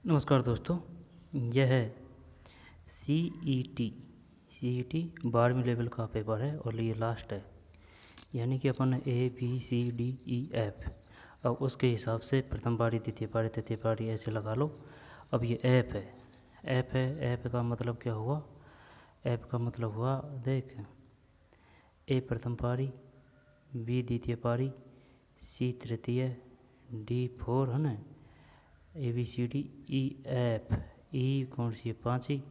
नमस्कार दोस्तों, यह है सी ई टी 12वीं लेवल का पेपर है और ये लास्ट है। यानी कि अपन ABCDEF अब उसके हिसाब से प्रथम पारी, द्वितीय पारी, तृतीय पारी ऐसे लगा लो। अब ये ऐप का मतलब क्या हुआ? ऐप का मतलब हुआ, देख, ए प्रथम पारी, बी द्वितीय पारी, सी तृतीय, डी 4 है ना, ABCDEF। ई कौन सी है? पाँचवीं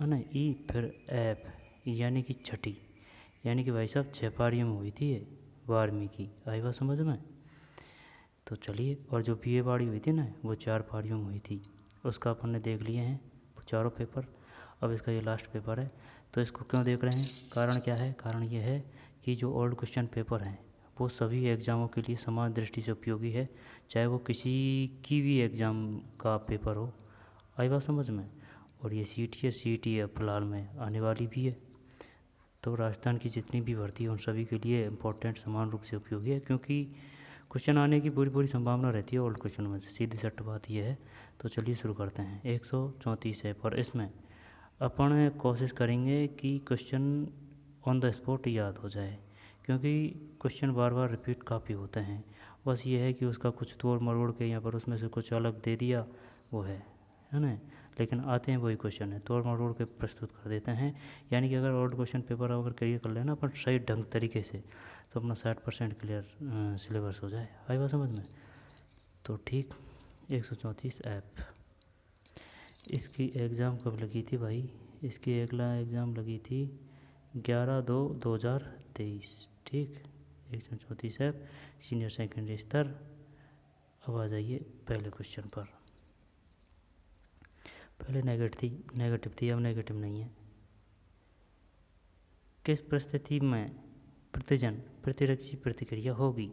है ना, ई फिर एफ यानी कि छठी। यानी कि भाई साहब 6 पारियों में हुई थी ये 12वीं की। आई बात समझ में? तो चलिए, और जो BA पारी हुई थी ना वो 4 पारियों में हुई थी, उसका अपन ने देख लिए हैं चारों पेपर। अब इसका ये लास्ट पेपर है। तो इसको क्यों देख रहे हैं? कारण क्या है? कारण ये है कि जो ओल्ड क्वेश्चन पेपर हैं वो सभी एग्ज़ामों के लिए समान दृष्टि से उपयोगी है, चाहे वो किसी की भी एग्ज़ाम का पेपर हो। आई बात समझ में? और ये CET है फिलहाल में आने वाली भी है। तो राजस्थान की जितनी भी भर्ती है उन सभी के लिए इम्पोर्टेंट समान रूप से उपयोगी है, क्योंकि क्वेश्चन आने की पूरी संभावना रहती है ओल्ड क्वेश्चन में। सीधी सट्ट बात यह है। तो चलिए शुरू करते हैं। 134 है, पर इसमें अपन कोशिश करेंगे कि क्वेश्चन ऑन द स्पॉट याद हो जाए, क्योंकि क्वेश्चन बार बार रिपीट काफ़ी होते हैं। बस ये है कि उसका कुछ तोड़ मरोड़ के यहाँ पर उसमें से कुछ अलग दे दिया, वो है ना। लेकिन आते हैं वही क्वेश्चन है, तोड़ मरोड़ के प्रस्तुत कर देते हैं। यानी कि अगर ओल्ड क्वेश्चन पेपर अगर क्लियर कर लेना अपन सही ढंग तरीके से, तो अपना 60% क्लियर सिलेबस हो जाए। आई बात समझ में? तो ठीक, 134 ऐप, इसकी एग्ज़ाम कब लगी थी भाई? इसकी अगला एग्ज़ाम लगी थी 11/2/2023। ठीक, 134 ऐप, सीनियर सेकेंडरी स्तर। अब आ जाइए पहले क्वेश्चन पर। पहले नेगेटिव थी, अब नेगेटिव नहीं है। किस परिस्थिति में प्रतिरक्षी प्रतिक्रिया होगी?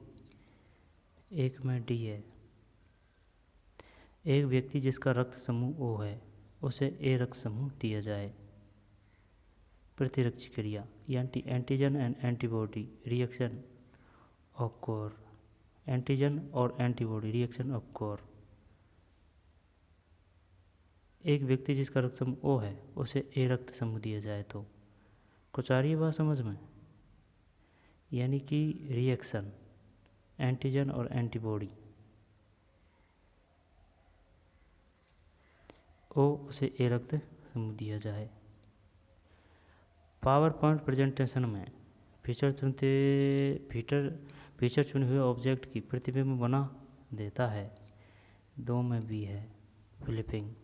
एक में डी है, एक व्यक्ति जिसका रक्त समूह O है उसे A रक्त समूह दिया जाए। प्रतिरक्षी क्रिया antigen and antibody reaction occur. Antigen और एंटीबॉडी रिएक्शन ऑक्योर। एक व्यक्ति जिसका रक्त समूह O है उसे A रक्त समूह दिया जाए तो कुछ आ रही है बात समझ में? यानी कि रिएक्शन एंटीजन और एंटीबॉडी O उसे A रक्त समूह दिया जाए। पावर पॉइंट प्रेजेंटेशन में फीचर चुने हुए ऑब्जेक्ट की प्रतिबिंब बना देता है। 2 में भी है, flipping.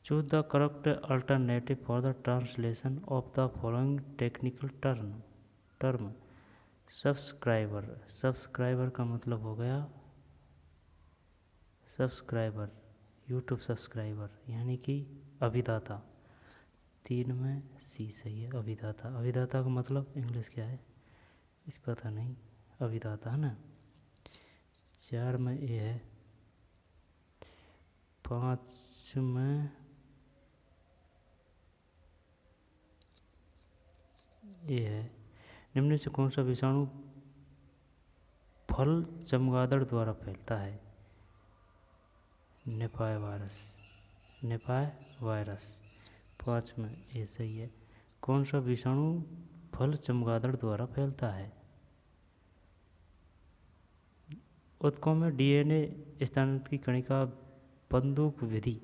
Choose the correct alternative for the translation of the following technical term. Subscriber का मतलब हो गया सब्सक्राइबर, यूट्यूब सब्सक्राइबर यानी कि अभिदाता। 3 में सी सही है, अभिदाता का मतलब इंग्लिश क्या है इस पता नहीं, अभिदाता है ना। 4 में ए है, 5 में ए है। निम्न से कौन सा विषाणु फल चमगादड़ द्वारा फैलता है? Nipah virus. 5 में ए सही है। कौन सा विषाणु फल चमगादड़ द्वारा फैलता है? उत्कों में DNA स्थानांतरण की कणिका बंदूक विधि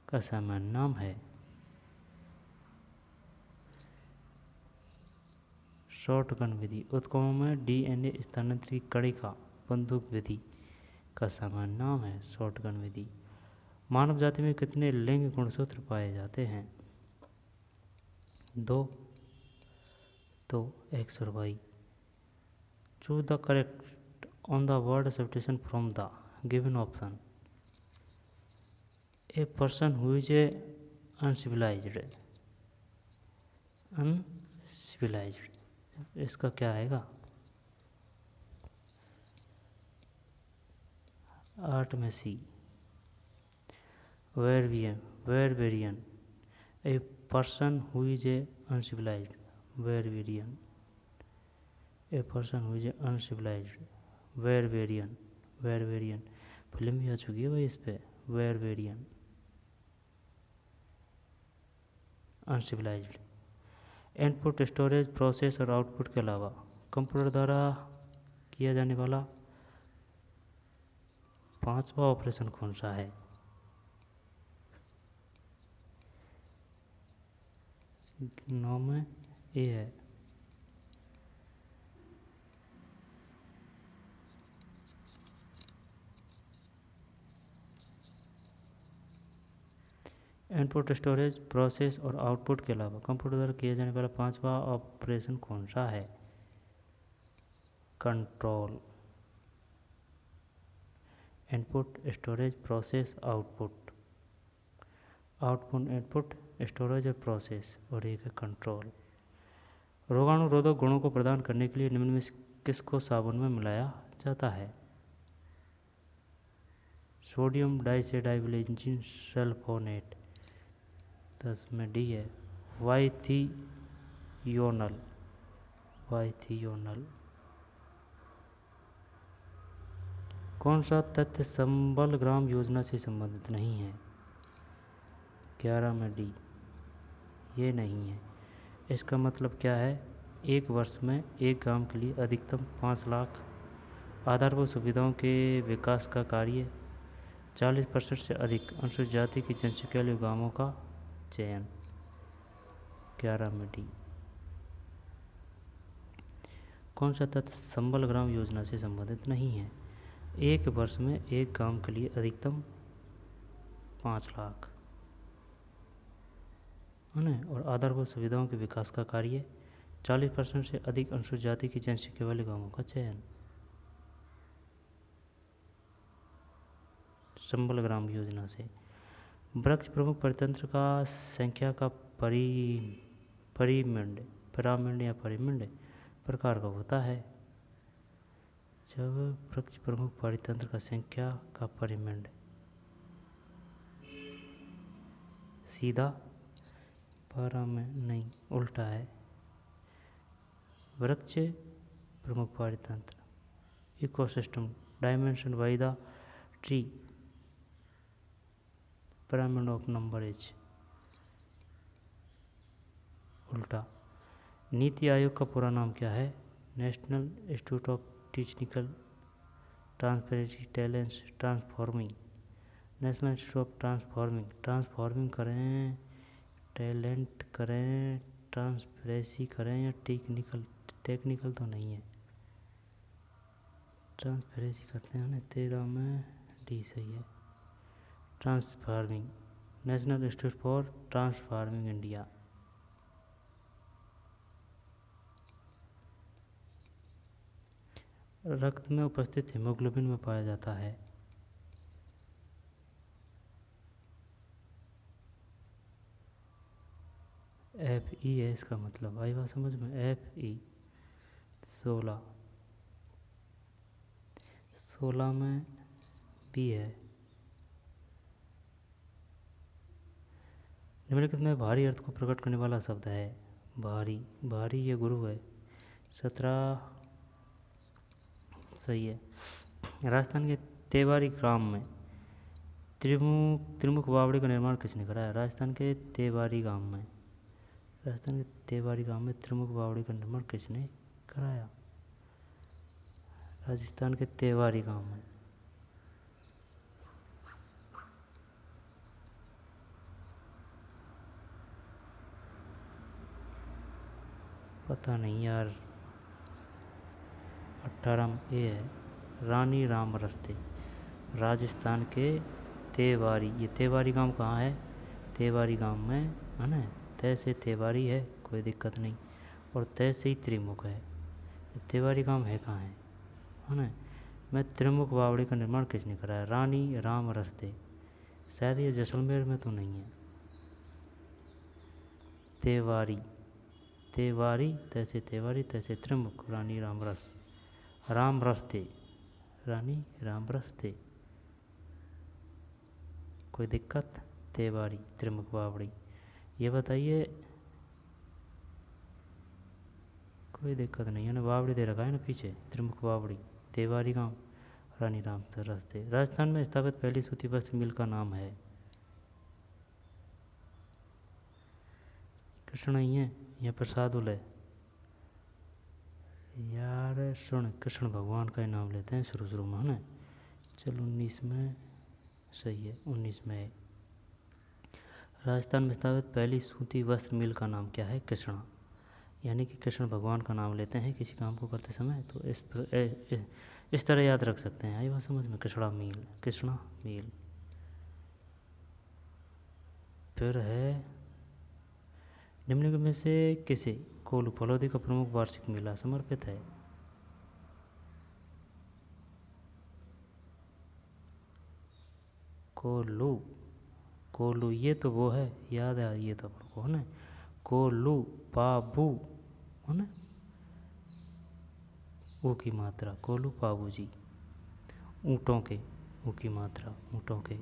का सामान्य नाम है। शॉटगन विधि। उत्कों में DNA स्थानांतरण की कणिका बंदूक विधि का सामान्य नाम है शॉटगन विधि। मानव जाति में कितने लिंग गुणसूत्र पाए जाते हैं? 2 X और Y। Choose the correct on the word substitution from the given option. A person who is a uncivilised. इसका क्या आएगा? 8 में सी। वेरवेरियन। A person who is a uncivilised. वेरवेरियन। A person who is a uncivilised. वेरवेरियन, वेरवेरियन film भी आ चुकी है भाई इस पे। वेरवेरियन, अनसिविलाइज्ड। इनपुट, स्टोरेज, प्रोसेस और आउटपुट के अलावा कंप्यूटर द्वारा किया जाने वाला पांचवा ऑपरेशन कौन सा है? 9 में ए है। इनपुट, स्टोरेज, प्रोसेस और आउटपुट के अलावा कंप्यूटर द्वारा किया जाने वाला पांचवा ऑपरेशन कौन सा है? Control. Input, storage, process, output. Output, input, storage और प्रोसेस, और एक है कंट्रोल। रोगाणुरोधक गुणों को प्रदान करने के लिए निम्न में किसको साबुन में मिलाया जाता है? सोडियम डाइसेटाइलजिन सल्फोनेट, 10 में डी है। वाइथियोनल, वाइथियोनल। कौन सा तथ्य संबल ग्राम योजना से संबंधित नहीं है? 11 में डी, ये नहीं है। इसका मतलब क्या है? एक वर्ष में एक गांव के लिए अधिकतम 5 लाख आधारभूत सुविधाओं के विकास का कार्य, 40% से अधिक अनुसूचित जाति की जनसंख्या वाले गांवों का चयन। 11 में डी। कौन सा तथ्य संबल ग्राम योजना से संबंधित नहीं है? एक वर्ष में एक गांव के लिए अधिकतम 5 लाख है ना, और आधारभूत सुविधाओं के विकास का कार्य, 40% से अधिक अनुसूचित जाति की जनसंख्या वाले गांवों का चयन। संबल ग्राम योजना से। वृक्ष प्रमुख परितंत्र का संख्या का पिरामिड या परिमिड प्रकार का होता है? जब वृक्ष प्रमुख परितंत्र का संख्या का परिमिड सीधा पिरामिड नहीं, उल्टा है। वृक्ष प्रमुख परितंत्र, ecosystem dimension by the tree, pyramid of number एज, उल्टा। नीति आयोग का पूरा नाम क्या है? National institute of technical transparency talent transforming, national institute of transforming. Transforming करें, टैलेंट करें, ट्रांसपेरेंसी करें या टेक्निकल? टेक्निकल तो नहीं है, ट्रांसपेरेंसी करते हैं ना। 13 में डी सही है। Transforming, national institute for transforming India. रक्त में उपस्थित हीमोग्लोबिन में पाया जाता है? FE है इसका मतलब, आई बात समझ में? FE 16 में बी है। निम्नलिखित में भारी अर्थ को प्रकट करने वाला शब्द है? भारी, भारी ये गुरु है। 17 सही है। राजस्थान के तेवारी ग्राम में त्रिमुख बावड़ी का निर्माण किसने कराया? राजस्थान के तेवारी गांव में, राजस्थान के तेवारी गांव में त्रिमुख बावड़ी का निर्माण किसने कराया? राजस्थान के तेवारी गांव में। पता नहीं यार। 18 ए है, रानी राम रस्ते, राजस्थान के तेवारी। ये तेवारी गांव कहाँ है? तेवारी गांव में है ना। तय से तेवारी है, कोई दिक्कत नहीं, और तय से ही त्रिमुख है। तेवारी गांव है कहाँ है ना। मैं त्रिमुख बावड़ी का निर्माण किसने कराया? रानी राम रस्ते। शायद ये जैसलमेर में तो नहीं है। तेवारी, तेवारी, तैसे तेवारी, तैसे त्रिमुख, रानी राम रस्ते, रानी राम रस्ते, कोई दिक्कत? तेवारी, त्रिमुख बावड़ी। ये बताइए, कोई दिक्कत नहीं है ना, बावड़ी दे रखा है ना पीछे, त्रिमुख बावड़ी। तेवारी गांव, रानी राम सरस्ते। राजस्थान में स्थापित पहली सूती वस्त्र मिल का नाम है? कृष्ण ही है या प्रसाद उलय? यार सुन, कृष्ण भगवान का ही नाम लेते हैं शुरू शुरू में, है ना। चल 19 में सही है, 19 में है। राजस्थान में स्थापित पहली सूती वस्त्र मिल का नाम क्या है? कृष्णा। यानी कि कृष्ण भगवान का नाम लेते हैं किसी काम को करते समय, तो इस तरह याद रख सकते हैं। आई बात समझ में? कृष्णा मील, कृष्णा मील। फिर है निम्नलिखित में से किसे कोल्लू फलोदी का प्रमुख वार्षिक मेला समर्पित है? कोल्लू, कोल्लू ये तो वो है, याद है ये तो अपन को, है ना। कोल्लू पाबू, है ना, ऊ की मात्रा, कोल्लू पाबू जी। ऊँटों के, ऊ की मात्रा, ऊँटों के।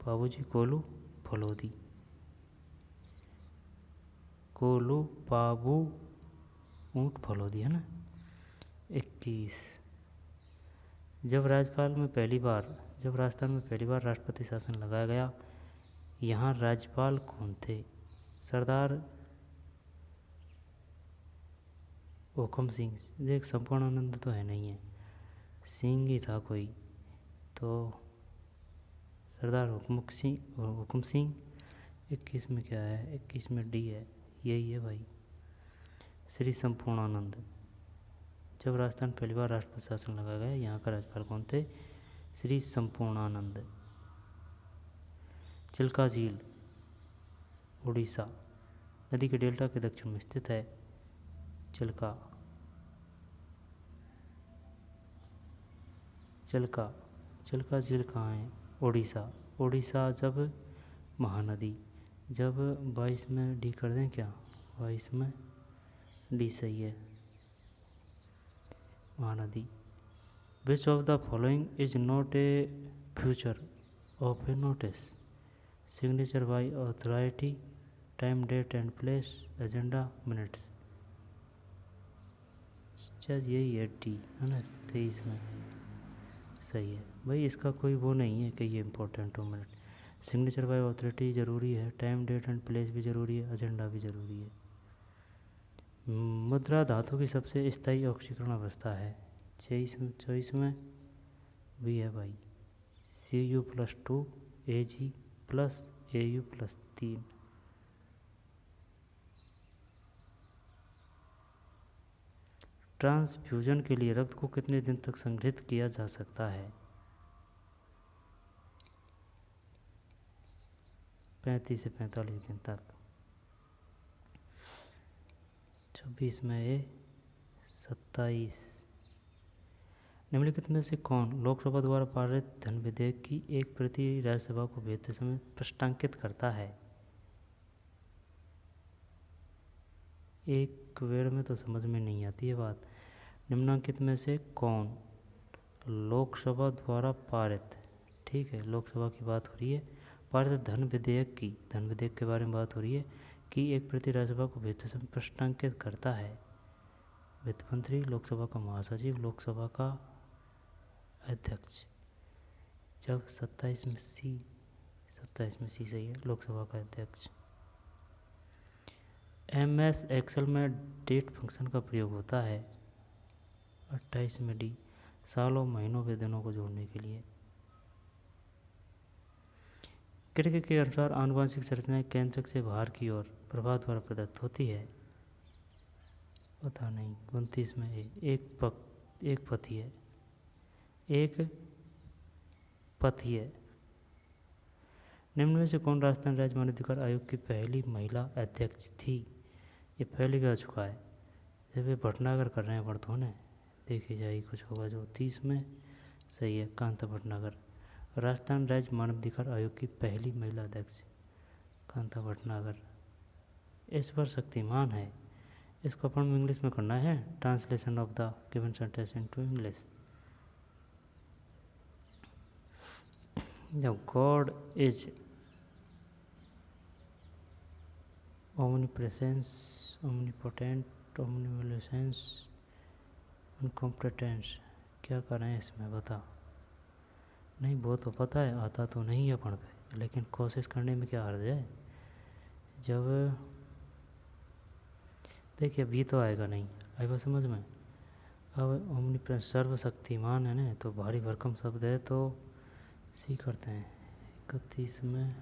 पाबू जी कोल्लू फलोदी, कोल्लू पाबू ऊँट फलोदी, है ना। 21 जब राजस्थान में पहली बार राष्ट्रपति शासन लगाया गया, यहाँ राज्यपाल कौन थे? सरदार हुकुम सिंह। देख संपूर्णानंद तो है नहीं है, सिंह ही था कोई, तो सरदार हुकुम सिंह। 21 में क्या है? 21 में डी है, यही है भाई, श्री संपूर्णानंद। जब राजस्थान पहली बार राष्ट्रपति शासन लगाया गया, यहाँ का राज्यपाल कौन थे? श्री संपूर्णानंद। चिल्का झील उड़ीसा नदी के डेल्टा के दक्षिण में स्थित है। चिल्का झील कहाँ है? उड़ीसा। उड़ीसा जब महानदी, जब 22 में डी कर दें क्या? 22 में डी सही है, Mahanadi. Which of the following is not a future of a notice? Signature by authority, time date and place, agenda, minutes. शायद यही है डी, है ना, 23 में सही है भाई। इसका कोई वो नहीं है कि ये इम्पोर्टेंट हो। मिनट, सिग्नेचर बाय अथॉरिटी ज़रूरी है, टाइम डेट एंड प्लेस भी ज़रूरी है, एजेंडा भी ज़रूरी है। मुद्रा धातु की सबसे स्थायी ऑक्सीकरण अवस्था है? 24 में भी है भाई, Cu+2 Ag+Au+3। ट्रांसफ्यूजन के लिए रक्त को कितने दिन तक संग्रहित किया जा सकता है? 35 से 45 दिन तक। 26 में ये 27। निम्नलिखित में से कौन लोकसभा द्वारा पारित धन विधेयक की एक प्रति राज्यसभा को भेजते समय प्रश्नांकित करता है? एक वेड़ में तो समझ में नहीं आती है बात। निम्नांकित में से कौन लोकसभा द्वारा पारित, ठीक है, लोकसभा की बात हो रही है, पारित धन विधेयक के बारे में बात हो रही है कि एक प्रति राज्यसभा को भेजते समय प्रश्नांकित करता है? वित्त मंत्री, लोकसभा का महासचिव, लोकसभा का अध्यक्ष। जब 27 में सी सही है, लोकसभा का अध्यक्ष। MS एक्सेल में डेट फंक्शन का प्रयोग होता है? 28 में डी, सालों, महीनों व दिनों को जोड़ने के लिए। क्रिकेट के अनुसार आनुवंशिक संरचनाएं केंद्रक से बाहर की ओर प्रभाव द्वारा प्रदत्त होती है? पता नहीं। 29 में एक पथी है। निम्न में से कौन राजस्थान राज्य मानवाधिकार आयोग की पहली महिला अध्यक्ष थी? ये पहले भी आ चुका है, जब ये भटनागर कर रहे हैं वर्तों ने, देखी जाएगी कुछ होगा जो। 30 में सही है, कांता भटनागर। राजस्थान राज्य मानवाधिकार आयोग की पहली महिला अध्यक्ष कांता भटनागर। इस पर शक्तिमान है, इसको अपन इंग्लिश में करना है, translation of the given sentence into English. जब God is omnipresence, omnipotent, omnivolence, incompetent, क्या करें इसमें बता। नहीं वो तो पता है, आता तो नहीं है अपन पे, लेकिन कोशिश करने में क्या हर्ज है। जब देखिए अभी तो आएगा नहीं, आएगा समझ में। अब ओमनी सर्वशक्तिमान है ना, तो भारी भरकम शब्द है, तो सी करते हैं 31 में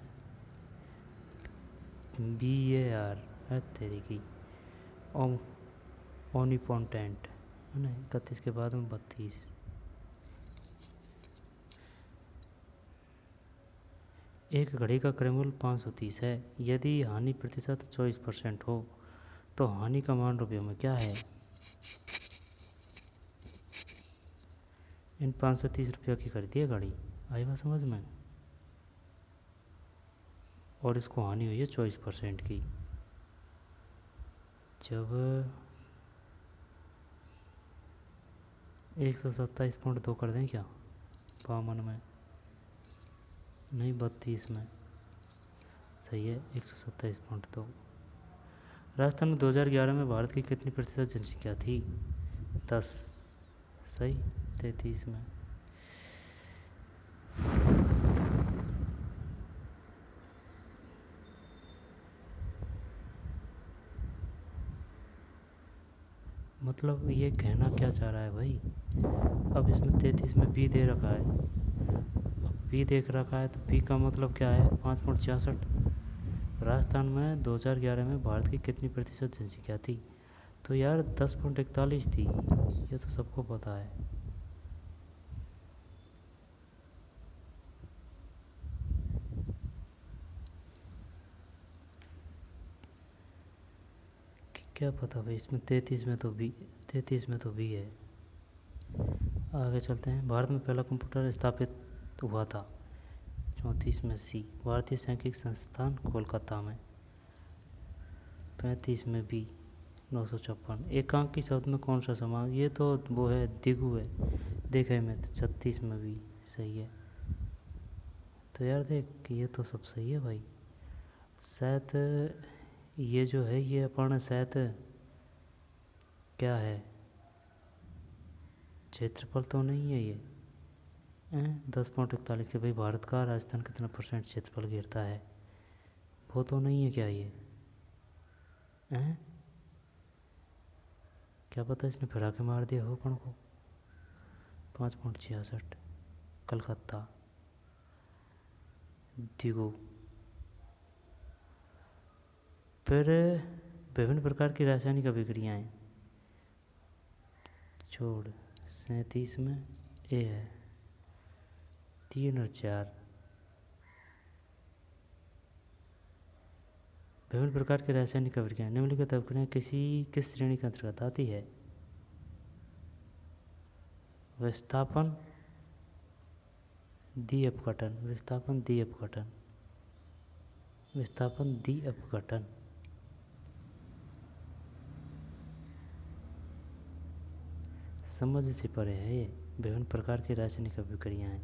बी ए आर है तेरी की ओम ओनिपोटेंट है ना। 31 के बाद में 32। एक घड़ी का क्रयमूल्य 530 है। यदि हानि प्रतिशत 24% हो तो हानि का मान रुपयों में क्या है। इन 530 रुपये की खरीदी है घड़ी, आई बात समझ में। और इसको हानि हुई है 24% की। जब 127.2 कर दें क्या 52 में, नहीं 32 में, सही है 127.2। राजस्थान में 2011 में भारत की कितनी प्रतिशत जनसंख्या थी। 10, सही 33 में। मतलब ये कहना क्या चाह रहा है भाई। अब इसमें 33 में बी दे रखा है, अब बी देख रखा है तो बी का मतलब क्या है 5.66। राजस्थान में 2011 में भारत की कितनी प्रतिशत जनसंख्या थी, तो यार 10.41 थी, ये तो सबको पता है। क्या पता भाई, इसमें 33 में तो बी, 33 में तो बी है। आगे चलते हैं। भारत में पहला कंप्यूटर स्थापित हुआ था 34 में सी, भारतीय सांख्यिकी संस्थान कोलकाता में। 35 में बी 956। एकांकी शब्द में कौन सा समास, ये तो वो है दिगु है, देखे में। तो 36 में भी सही है। तो यार देख ये तो सब सही है भाई। शायद ये जो है ये अपन शायद क्या है, क्षेत्रफल तो नहीं है ये 10.41 के भाई। भारत का राजस्थान कितना % क्षेत्रफल घेरता है, वो तो नहीं है क्या ये हैं। क्या पता इसने फिरा के मार दिया हो कौन को। 5.66 कलकत्ता दिगो। फिर विभिन्न प्रकार की रासायनिक अभिक्रियाएं छोड़ 37 में ए है 3 और 4। विभिन्न प्रकार की रासायनिक अभिक्रियाएं निम्नलिखित अभिक्रियाएं किस श्रेणी के अंतर्गत आती है। विस्थापन दी अपघटन, विस्थापन दी अपघटन, विस्थापन दी अपघटन। समझ से परे है ये। विभिन्न प्रकार की रासायनिक अभिक्रियाएं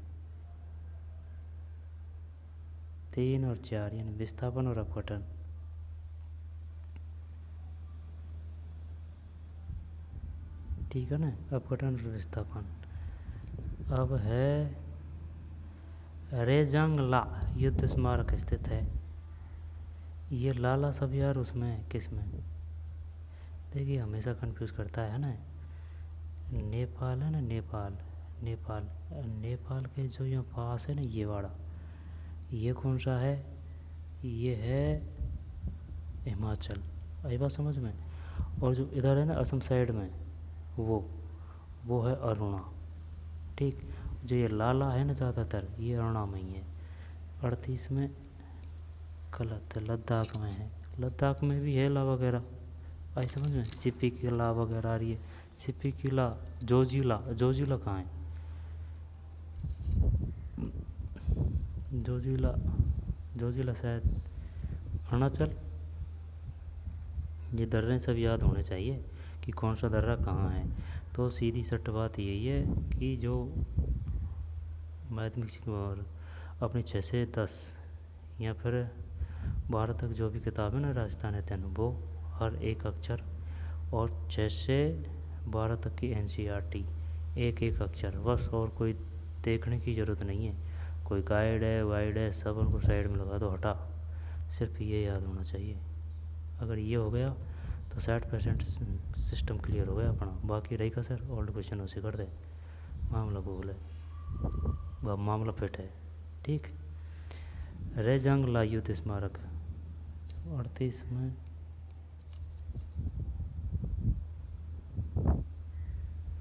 3 और 4 यानी विस्थापन और अपघटन। ठीक है ना, अपघटन और विस्थापन। अब है रेजांगला युद्ध स्मारक स्थित है। ये लाला सब यार उसमें है, किस में। देखिए हमेशा कंफ्यूज करता है ना। नेपाल है ना, नेपाल नेपाल नेपाल के जो यहाँ पास है ना ये वाला, ये कौन सा है, ये है हिमाचल, आई बात समझ में। और जो इधर है ना असम साइड में वो है अरुणा। ठीक, जो ये लाला है ना ज़्यादातर ये अरुणा में ही है। 38 में गलत, लद्दाख में है। लद्दाख में भी है ला वगैरह, आई समझ में। सिपी की ला वगैरह आ रही है, सिपी की ला। जोजिला, जोजिला कहाँ है, जोजिला, जोजिला शायद अरुणाचल। ये दर्रे सब याद होने चाहिए कि कौन सा दर्रा कहाँ है। तो सीधी सट बात यही है कि जो मैथमेटिक्स और अपनी 6 से 10 या फिर 12 तक जो भी किताब है ना राजस्थान अध्ययन, वो हर एक अक्षर, और 6 से 12 तक की NCERT एक एक अक्षर बस, और कोई देखने की ज़रूरत नहीं है, कोई गाइड है वाइड है सब उनको साइड में लगा दो, हटा, सिर्फ ये याद होना चाहिए। अगर ये हो गया तो 60% सिस्टम क्लियर हो गया अपना। बाकी रही का सर ओल्ड क्वेश्चन उसे कर दे, मामला भूल है, मामला फिट है। ठीक, रेजंग ला युद्ध स्मारक 38 में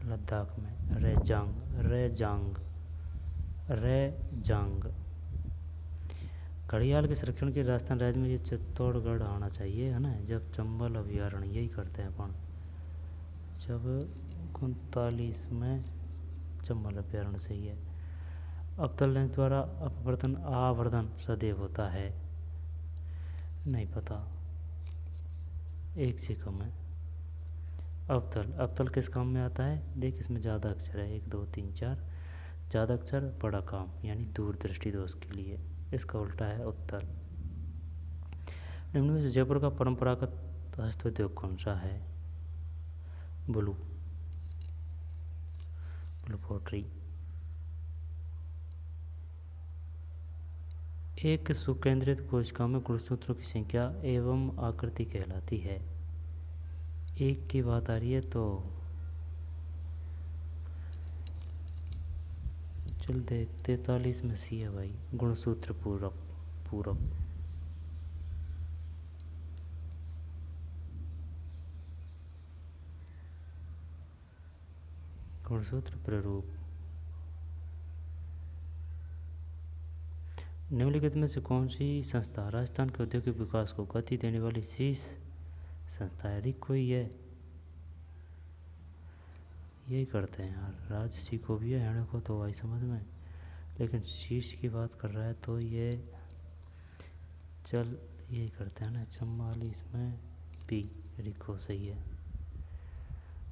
लद्दाख में, रेजांग घड़ियाल के संरक्षण के राजस्थान राज्य में ये चित्तौड़गढ़ आना चाहिए है ना, जब चंबल अभ्यारण्य, यही करते हैं अपन, जब 39 में चंबल अभ्यारण्य सही है। अवतल लेंस द्वारा अपवर्तन आवर्धन सदैव होता है, नहीं पता, एक से कम है। अवतल किस काम में आता है, देख इसमें ज़्यादा अक्षर है, 1 2 3 4, ज़्यादा अक्षर बड़ा काम, यानी दूरदृष्टि दोष के लिए, इसका उल्टा है उत्तल। निम्न में से जयपुर का परंपरागत हस्तोद्योग कौन सा है, ब्लू पोट्री। एक सुकेंद्रित कोशिका में गुणसूत्रों की संख्या एवं आकृति कहलाती है। एक की बात आ रही है तो चल देख, 43 में सी है भाई, गुणसूत्र पूरक। गुणसूत्र प्ररूप। निम्नलिखित में से कौन सी संस्था राजस्थान के औद्योगिक विकास को गति देने वाली शीर्ष संस्था है, कोई है, यही करते हैं यार, राजसी को भी है, हणे को तो आई समझ में, लेकिन शीर्ष की बात कर रहा है तो ये चल यही करते हैं ना, 44 में पी रिको सही है।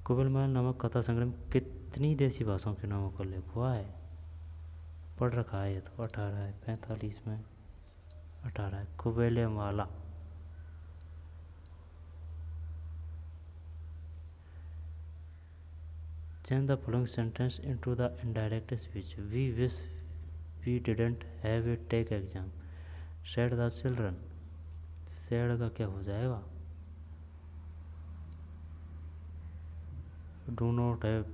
कुबलमल नामक कथा संग्रह कितनी देसी भाषाओं के नामों को लिखवा है, पढ़ रखा है, तो 18 है, 45 में 18 है। कुबेलेमाला change the following sentence into the indirect speech. We wish we didn't have a tech exam, said the children. said का क्या हो जाएगा, do not have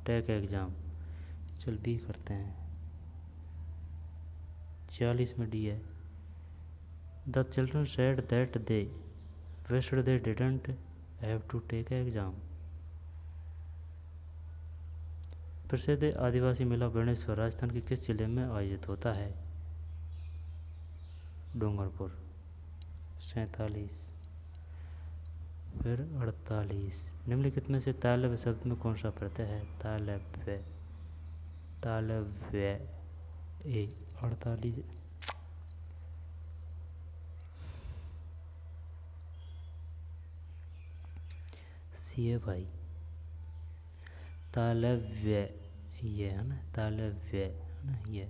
tech exam, चल बी करते हैं। 46 में डी है, the children said that they wished they didn't have to take exam। प्रसिद्ध आदिवासी मेला बेणेश्वर राजस्थान के किस जिले में आयोजित होता है, डूंगरपुर 47। फिर 48, निम्नलिखित में से तालव्य शब्द में कौन सा प्रत्यय है, तालव्य ए 48 सी है भाई, तालव्य ये है ना, तालव्य है ना। ये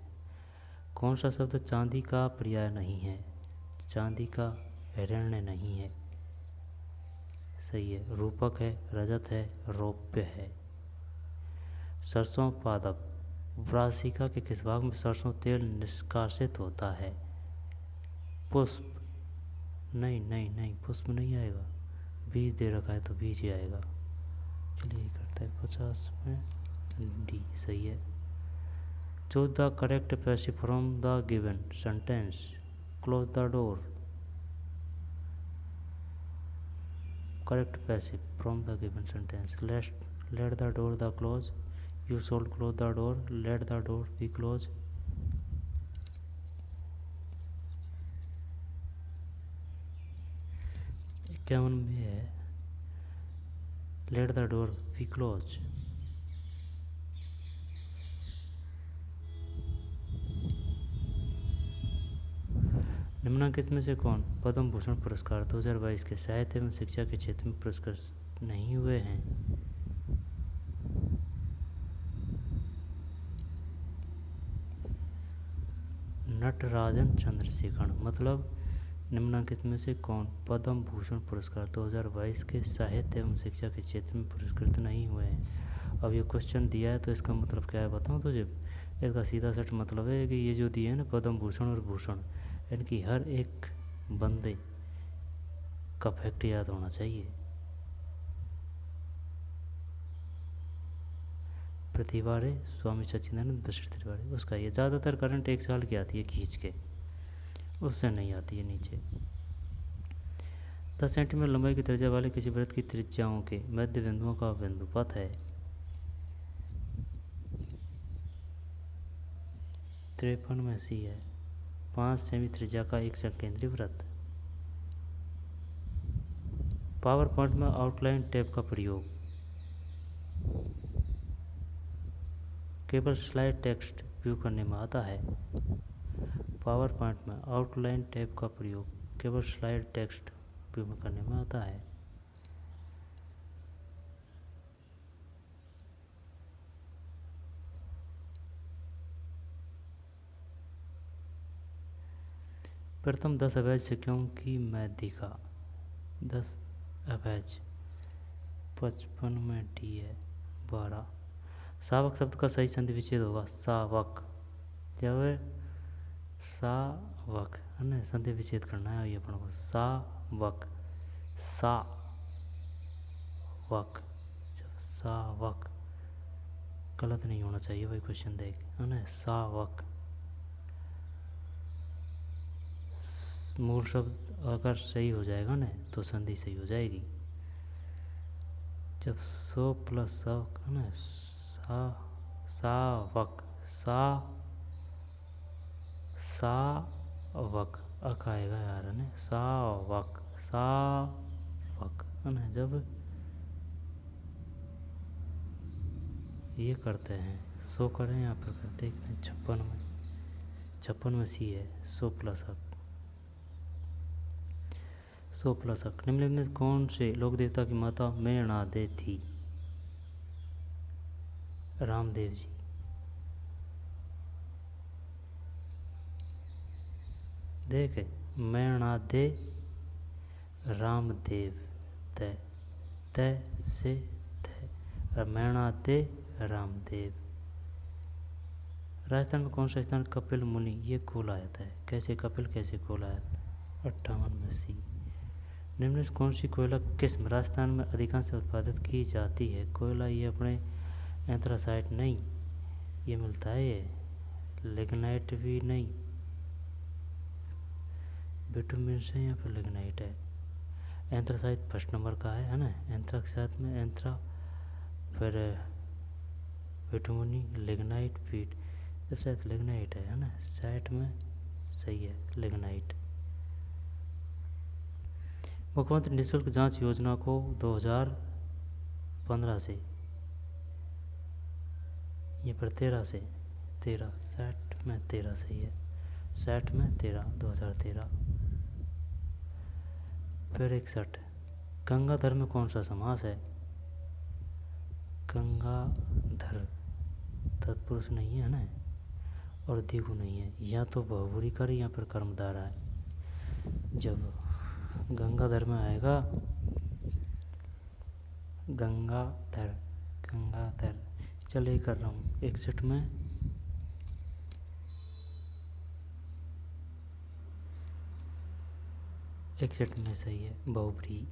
कौन सा शब्द चांदी का पर्याय नहीं है, चांदी का हिरण्य नहीं है, सही है। रूपक है, रजत है, रौप्य है। सरसों पादप व्रासिका के किस भाग में सरसों तेल निष्कासित होता है, पुष्प, नहीं पुष्प नहीं आएगा, बीज दे रखा है तो बीज ही आएगा। चलिए करते हैं 50 में डी सही है। Choose the correct passive from the given sentence, close the door, correct passive from the given sentence, let the door the close, you should close the door, let the door be closed। इक्यावन में है let the door be closed। निम्नलिखित में से कौन पद्म भूषण पुरस्कार 2022 के साहित्य एवं शिक्षा के क्षेत्र में पुरस्कृत नहीं हुए हैं, नटराजन चंद्रशेखर। मतलब निम्नलिखित में से कौन पद्म भूषण पुरस्कार 2022 के साहित्य एवं शिक्षा के क्षेत्र में पुरस्कृत नहीं हुए हैं, अब ये क्वेश्चन दिया है तो इसका मतलब क्या है बताऊँ तुझे? इसका सीधा सट मतलब है कि ये जो दिए है ना पद्म भूषण और भूषण, इनकी हर एक बंदे का फैक्ट याद होना चाहिए। प्रतिभा रे स्वामी सच्चिदानंद वशिष्ठ तिवारी, उसका ये ज़्यादातर करंट 1 साल की आती है खींच के, उससे नहीं आती है नीचे। 10 सेंटीमीटर लंबाई की त्रिज्या वाले किसी वृत्त की त्रिज्याओं के मध्य बिंदुओं का बिंदुपथ है 53 में सी है। 5 सेमी त्रिज्या का एक संकेंद्रीय वृत्त। पावर पॉइंट में आउटलाइन टैब का प्रयोग केवल स्लाइड टेक्स्ट व्यू करने में आता है। पावर पॉइंट में आउटलाइन टैब का प्रयोग केवल स्लाइड टेक्स्ट व्यू में करने में आता है। प्रथम 10 अवैध सिक्कों की माध्यिका 10 अवैध 55 में डी है 12। सावक शब्द का सही संधि विच्छेद होगा सावक। जब सावक है ना संधि विच्छेद करना है ये अपन को सावक सावक। जब सावक गलत नहीं होना चाहिए भाई क्वेश्चन देख है ना सावक। मूल शब्द अगर सही हो जाएगा ना तो संधि सही हो जाएगी। जब सो प्लस सावक है ना सावक सावक अक आएगा यार है ना सावक सावक है ना। जब ये करते हैं सो करें यहाँ पर करते हैं 56 में सी है सो प्लस अक। सो प्लस अक निम्नलिखित में कौन से लोक देवता की माता मेणादे थी? रामदेव जी। देख मेणादे रामदेव तय तय से तय मेणादे रामदेव। राजस्थान में कौन सा स्थान कपिल मुनि ये कोलायत है? कैसे कपिल कैसे कोलायत? 58 में सी। निम्न कौन सी कोयला किस्म राजस्थान में अधिकांश उत्पादित की जाती है? कोयला ये अपने एंथ्रासाइट नहीं ये मिलता है ये लिग्नाइट भी नहीं बिटुमिन से यहाँ पर लिग्नाइट है। एंथ्रासाइट फर्स्ट नंबर का है ना। एंथ्रा के साथ में एंथ्रा फिर बिटुमनी लिग्नाइट फीट जब शायद लिग्नाइट है ना साइट में सही है लिग्नाइट। मुख्यमंत्री निःशुल्क जांच योजना को 2015 से ये पर 13 से 13 60 में 13 सही है 60 में 13 2013। फिर 61 गंगाधर में कौन सा समास है? गंगाधर तत्पुरुष नहीं है ना और द्विगु नहीं है या तो बहुब्री कर या फिर कर्मधारा है। जब गंगाधर में आएगा गंगाधर गंगाधर चल ये कर रहा हूँ 61 में सही है बहुब्री।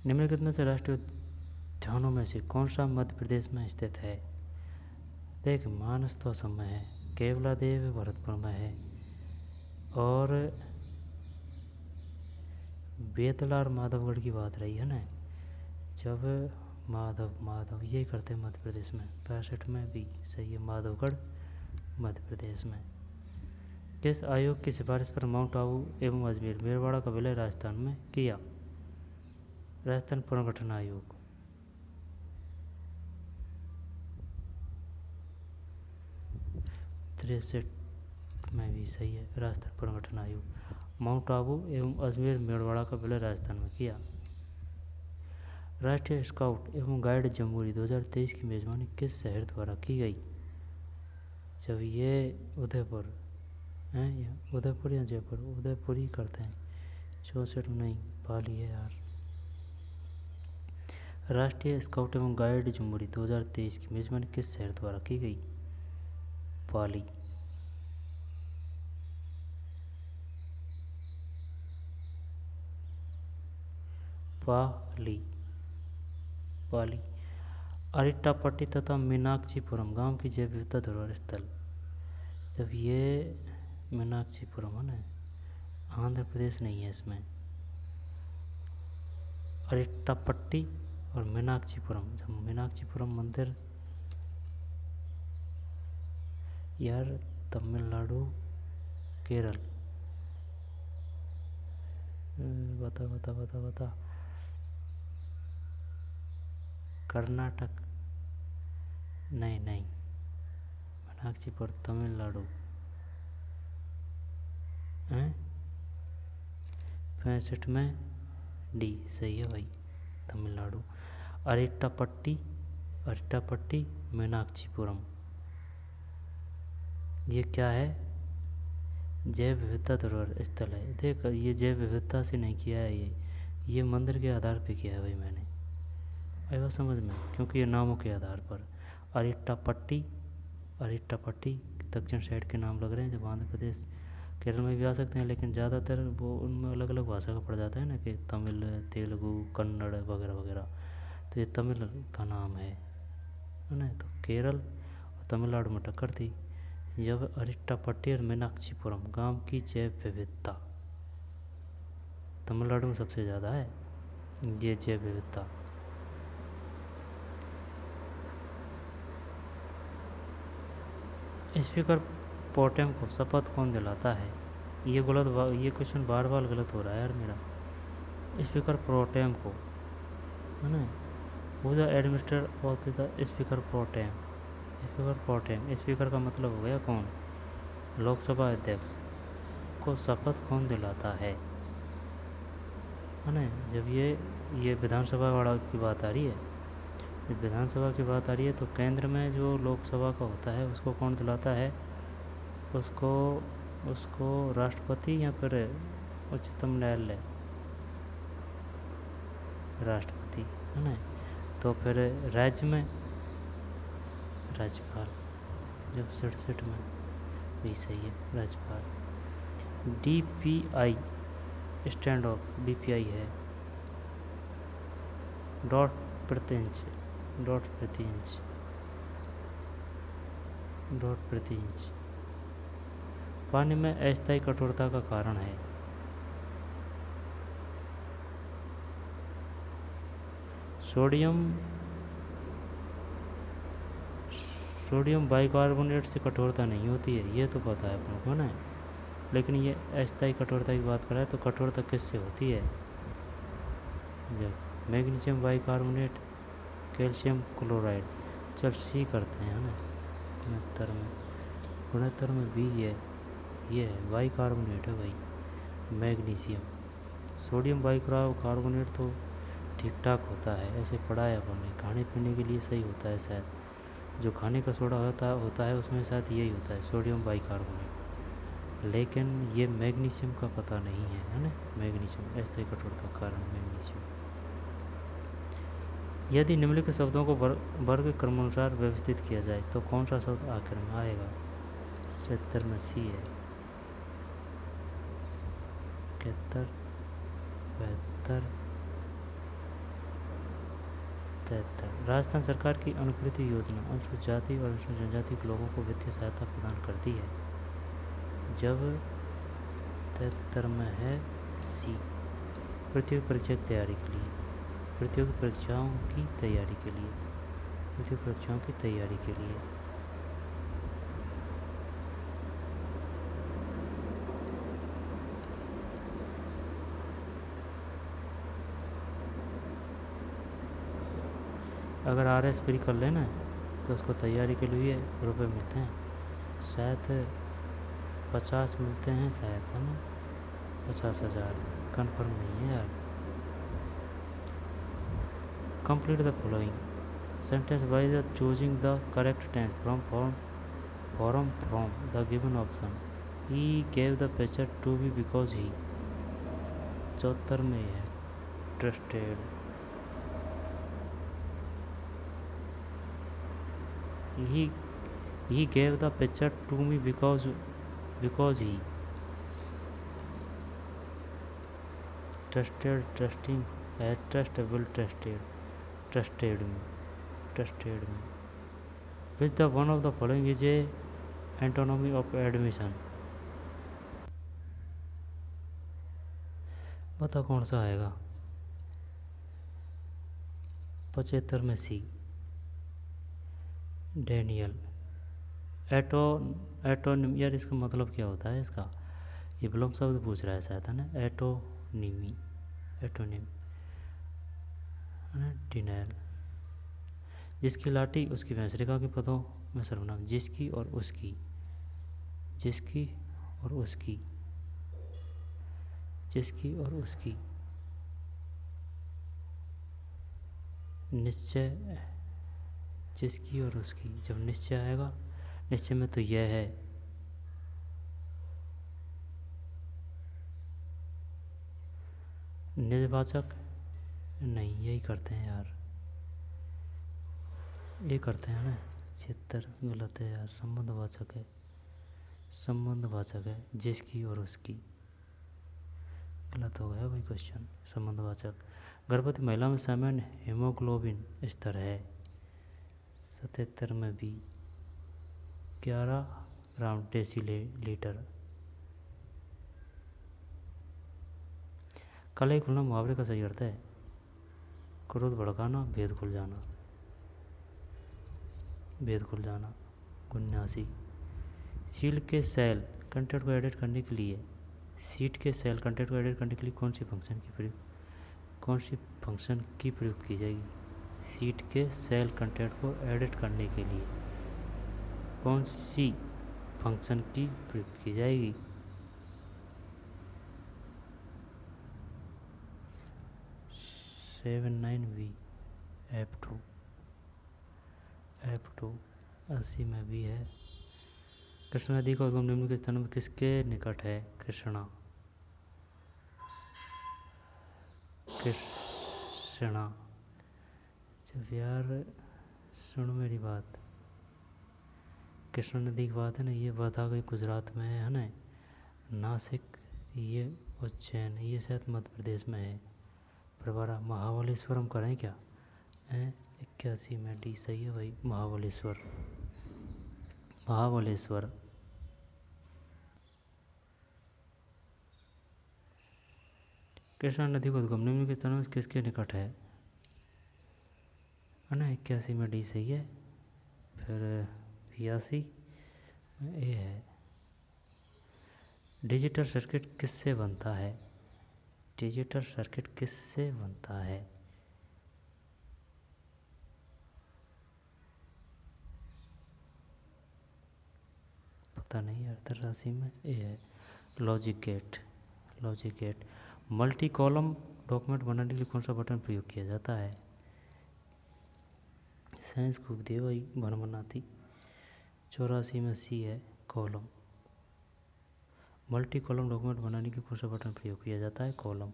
निम्नलिखित में से राष्ट्रीय उद्यानों में से कौन सा मध्य प्रदेश में स्थित है? देख मानस तो असम में है केवलादेव भरतपुर में है और बेतला और माधवगढ़ की बात रही है ना। जब माधव ये करते हैं मध्य प्रदेश में 65 में भी सही है माधवगढ़ मध्य प्रदेश में। किस आयोग की सिफारिश पर माउंट आबू एवं अजमेर मेरवाड़ा का विलय राजस्थान में किया? राजस्थान पुनर्गठन आयोग। में भी सही है राजस्थान पुनर्गठन आयोग। माउंट आबू एवं अजमेर मेरवाड़ा का विलय राजस्थान में किया। राष्ट्रीय स्काउट एवं गाइड जम्बूरी 2023 की मेजबानी किस शहर द्वारा की गई? जब ये उदयपुर हैं या उदयपुर या जयपुर उदयपुर ही करते हैं 64 नहीं पाली है यार। राष्ट्रीय स्काउट एवं गाइड जुम्बड़ी 2023 की मेजबानी किस शहर द्वारा की गई? पाली। पाली। पाली। अरिट्टापट्टी तथा मीनाक्षीपुरम गांव की जैव विविधता धरोहर स्थल। जब ये मीनाक्षीपुरम है ना, आंध्र प्रदेश नहीं है इसमें। अरिट्टापट्टी और मीनाक्षीपुरम, जब मीनाक्षीपुरम मंदिर यार तमिलनाडु, केरल, बता बता बता बता, कर्नाटक, नहीं नहीं, मीनाक्षीपुरम तमिलनाडु है। 65 में डी सही है भाई, तमिलनाडु। अरिट्टापट्टी, अरिट्टापट्टी मीनाक्षीपुरम, ये क्या है? जैव विविधता धरोहर स्थल है। देख, ये जैव विविधता से नहीं किया है, ये मंदिर के आधार पे किया है भाई मैंने, आया समझ में, क्योंकि ये नामों के आधार पर। अरिट्टापट्टी, अरिट्टापट्टी दक्षिण साइड के नाम लग रहे हैं, जब आंध्र प्रदेश केरल में भी आ सकते हैं, लेकिन ज़्यादातर वो उनमें अलग अलग भाषा का पड़ जाता है ना, कि तमिल, तेलुगु, कन्नड़ वगैरह वगैरह, तो ये तमिल का नाम है ना। तो केरल और तमिलनाडु में टक्कर थी। जब अरिट्टापट्टी और मीनाक्षीपुरम गांव की जैव विविधता, तमिलनाडु में सबसे ज़्यादा है ये जैव विविधता। स्पीकर पोटेम को शपथ कौन दिलाता है? ये गलत, ये क्वेश्चन बार बार गलत हो रहा है यार मेरा। स्पीकर प्रोटेम को है ना, who the administrator of the speaker pro tem. Speaker pro tem, speaker का मतलब हो गया कौन? लोकसभा अध्यक्ष को शपथ कौन दिलाता है ना। जब ये विधानसभा वाला की बात आ रही है, जब विधानसभा की बात आ रही है, तो केंद्र में जो लोकसभा का होता है उसको कौन दिलाता है? उसको राष्ट्रपति या फिर उच्चतम न्यायालय, राष्ट्रपति है ना। तो फिर राज्य में राज्यपाल, जब 67 में भी सही है, राज्यपाल। DPI स्टैंड ऑफ, DPI है डॉट प्रति इंच, डॉट प्रति इंच, डॉट प्रति इंच। पानी में अस्थायी कठोरता का कारण है? सोडियम बाइकार्बोनेट से कठोरता नहीं होती है, ये तो पता है अपन को ना, लेकिन ये अस्थायी कठोरता की बात कर रहा है, तो कठोरता किससे होती है? जब मैग्नीशियम बाइकार्बोनेट, कैल्शियम क्लोराइड। चल सी करते हैं ना, 69 में भी ये है बाइकार्बोनेट है भाई, मैग्नीशियम। सोडियम बाइकार्बोनेट तो ठीक ठाक होता है, ऐसे पढ़ा है अपन ने, खाने पीने के लिए सही होता है शायद, जो खाने का सोडा होता है उसमें शायद यही होता है, सोडियम बाइकार्बोनेट। लेकिन ये मैग्नीशियम का पता नहीं है ना, मैग्नीशियम अस्थायी कठोरता का कारण मैग्नीशियम। यदि निम्नलिखित शब्दों को वर्ग क्रमानुसार व्यवस्थित किया जाए तो कौन सा शब्द आखिर में आएगा? 70 में सी है, 71, 72, 73। राजस्थान सरकार की अनुपूरक योजना अनुसूचित जाति और अनुसूचित जनजाति के लोगों को वित्तीय सहायता प्रदान करती है। जब 73 में है सी, प्रतियोगी परीक्षा की तैयारी के लिए, प्रतियोगी परीक्षाओं की तैयारी के लिए, प्रतियोगी परीक्षाओं की तैयारी के लिए। अगर RS फ्री कर लेना तो उसको तैयारी के लिए रुपए मिलते हैं, शायद 50 मिलते हैं शायद, है ना, 50,000, कन्फर्म नहीं है यार। Complete the following sentence by the choosing the correct tense from the given option. He gave the picture to be because he, 74 में है trusted. he he gave the picture to me because he trusting trustable trusted me. Which the one of the following is a antonymy of admission? बता कौन सा आएगा? 75 में सी, Daniel. एटोनिम, यार इसका मतलब क्या होता है इसका? ये विलोम शब्द पूछ रहा है शायद, है ना? एटोनिमी, एटोनिम, डिनायल। जिसकी लाठी उसकी भैंस, रेखा के पदों में सर्वनाम। जिसकी और उसकी, जिसकी और उसकी, जिसकी और उसकी। निश्चय, जिसकी और उसकी, जब निश्चय आएगा, निश्चय में तो यह है। निजवाचक नहीं, यही करते हैं यार, ये करते हैं ना। 76 गलत है यार, संबंधवाचक है, संबंधवाचक है। जिसकी और उसकी गलत हो गया भाई क्वेश्चन, संबंधवाचक। गर्भवती महिला में सामान्य हीमोग्लोबिन स्तर है 77 में भी 11 ग्राम डेसीलीटर। कलह खुलना मुहावरे का सही अर्थ है? क्रोध भड़काना, भेद खुल जाना, भेद खुल जाना। 79। सील के सेल कंटेंट को एडिट करने के लिए, सीट के सेल कंटेंट को एडिट करने के लिए कौन सी फंक्शन की प्रयोग की जाएगी? सीट के सेल कंटेंट को एडिट करने के लिए कौन सी फंक्शन की प्रयोग की जाएगी? F2 F2 80 में भी है। कृष्णा नदी का उद्गम निम्न के स्थान में किसके निकट है? कृष्णा, कृष्णा। जब यार सुन मेरी बात, कृष्णा नदी की बात है ना, ये वर्धा के गुजरात में है ना, नासिक, ये उज्जैन, ये शायद मध्य प्रदेश में है। प्रवरा, महाबलेश्वरम करें क्या? 81 में डी सही है भाई, महाबलेश्वर, महाबलेश्वर। कृष्णा नदी को उद्गम निम्न के स्थान में किसके निकट है ना? 81 में डी सही है। फिर 82 में ए है। डिजिटल सर्किट किससे बनता है? डिजिटल सर्किट किससे बनता है? पता नहीं यार, 83 में ए है, logic gate, logic gate. Multi column document बनाने के लिए कौन सा बटन प्रयोग किया जाता है? साइंस खूब दे भाई, बन बनाती। 84 में सी है, कॉलम। मल्टी कॉलम डॉक्यूमेंट बनाने के लिए कौन सा बटन प्रयोग किया जाता है? कॉलम।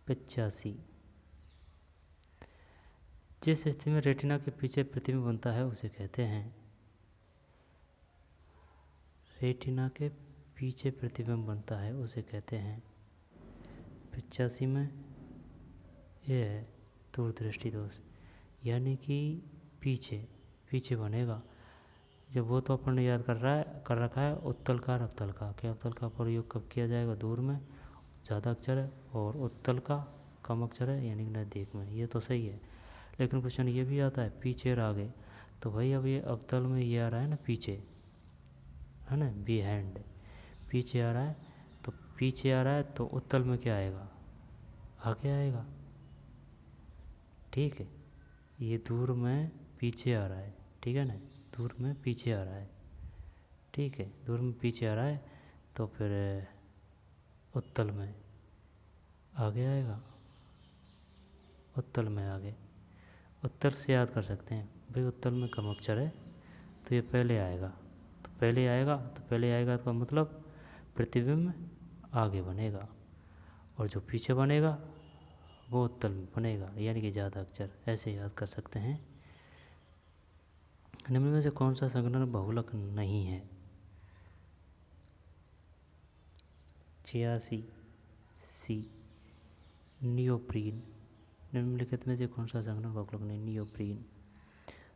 पचासी। जिस स्थिति में रेटिना के पीछे प्रतिबिंब बनता है उसे कहते हैं? रेटिना के पीछे प्रतिबिंब बनता है उसे कहते हैं? 85 में ये है, दूरदृष्टि दोष, यानी कि पीछे बनेगा। जब वो तो अपन ने याद कर रखा है उत्तल का अवतल का। क्या अवतल का प्रयोग कब किया जाएगा? दूर में ज़्यादा अक्षर है, और उत्तल का कम अक्षर है, यानी कि नज़दीक में। ये तो सही है, लेकिन क्वेश्चन ये भी आता है पीछे और आगे। तो भाई अब ये अवतल में ये आ रहा है ना पीछे, है ना, बिहाइंड, पीछे आ रहा है, तो पीछे आ रहा है तो उत्तल में क्या आएगा? आगे आएगा। ठीक है, ये दूर में पीछे आ रहा है, ठीक है ना, दूर में पीछे आ रहा है, ठीक है, दूर में पीछे आ रहा है, तो फिर उत्तल में आगे आएगा, उत्तल में आगे। उत्तल से याद कर सकते हैं भाई, उत्तल में कम अक्षर है तो ये पहले आएगा, तो पहले आएगा तो मतलब प्रतिबिंब आगे बनेगा, और जो पीछे बनेगा बोतल में बनेगा, यानी कि ज़्यादा अक्षर, ऐसे याद कर सकते हैं। निम्न में से कौन सा संघनन बहुलक नहीं है? 86 सी नियोप्रीन। निम्नलिखित में से कौन सा संघनन बहुलक नहीं? नियोप्रीन।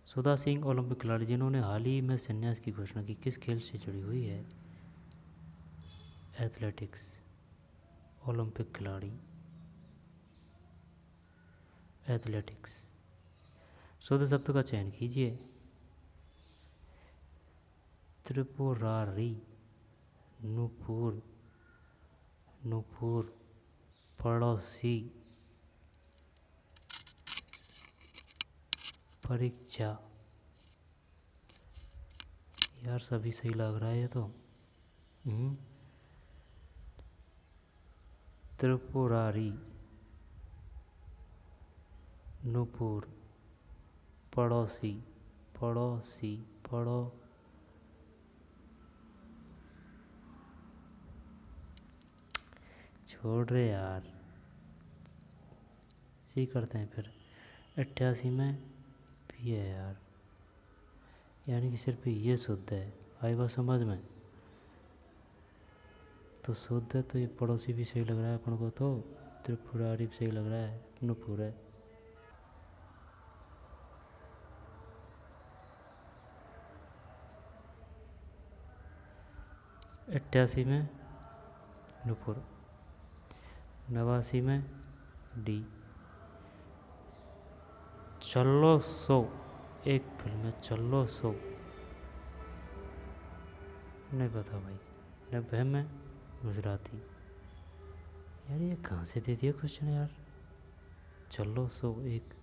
सुधा सिंह ओलंपिक खिलाड़ी जिन्होंने हाल ही में संन्यास की घोषणा की, किस खेल से जुड़ी हुई है? एथलेटिक्स। ओलंपिक खिलाड़ी एथलेटिक्स। शुद्ध शब्द का चयन कीजिए। त्रिपुरारी, नुपुर, नुपुर, पड़ोसी, परीक्षा। यार सभी सही लग रहा है ये तो। त्रिपुरारी, नुपुर, पड़ोसी, पड़ोसी, छोड़ रहे यार, सी करते हैं फिर। 88 में भी है यार, यानी कि सिर्फ ये शुद्ध है। आई बात समझ में? तो शुद्ध है तो ये पड़ोसी भी सही लग रहा है अपन को, तो त्रिपुरारी भी सही लग रहा है, नुपुर है। अट्ठासी में नुपुर, 89 में डी। चलो सो, एक फिल्म में चलो सो, नहीं पता भाई। 90 में गुजराती। यार ये कहाँ से दे दिया क्वेश्चन यार? चलो सो एक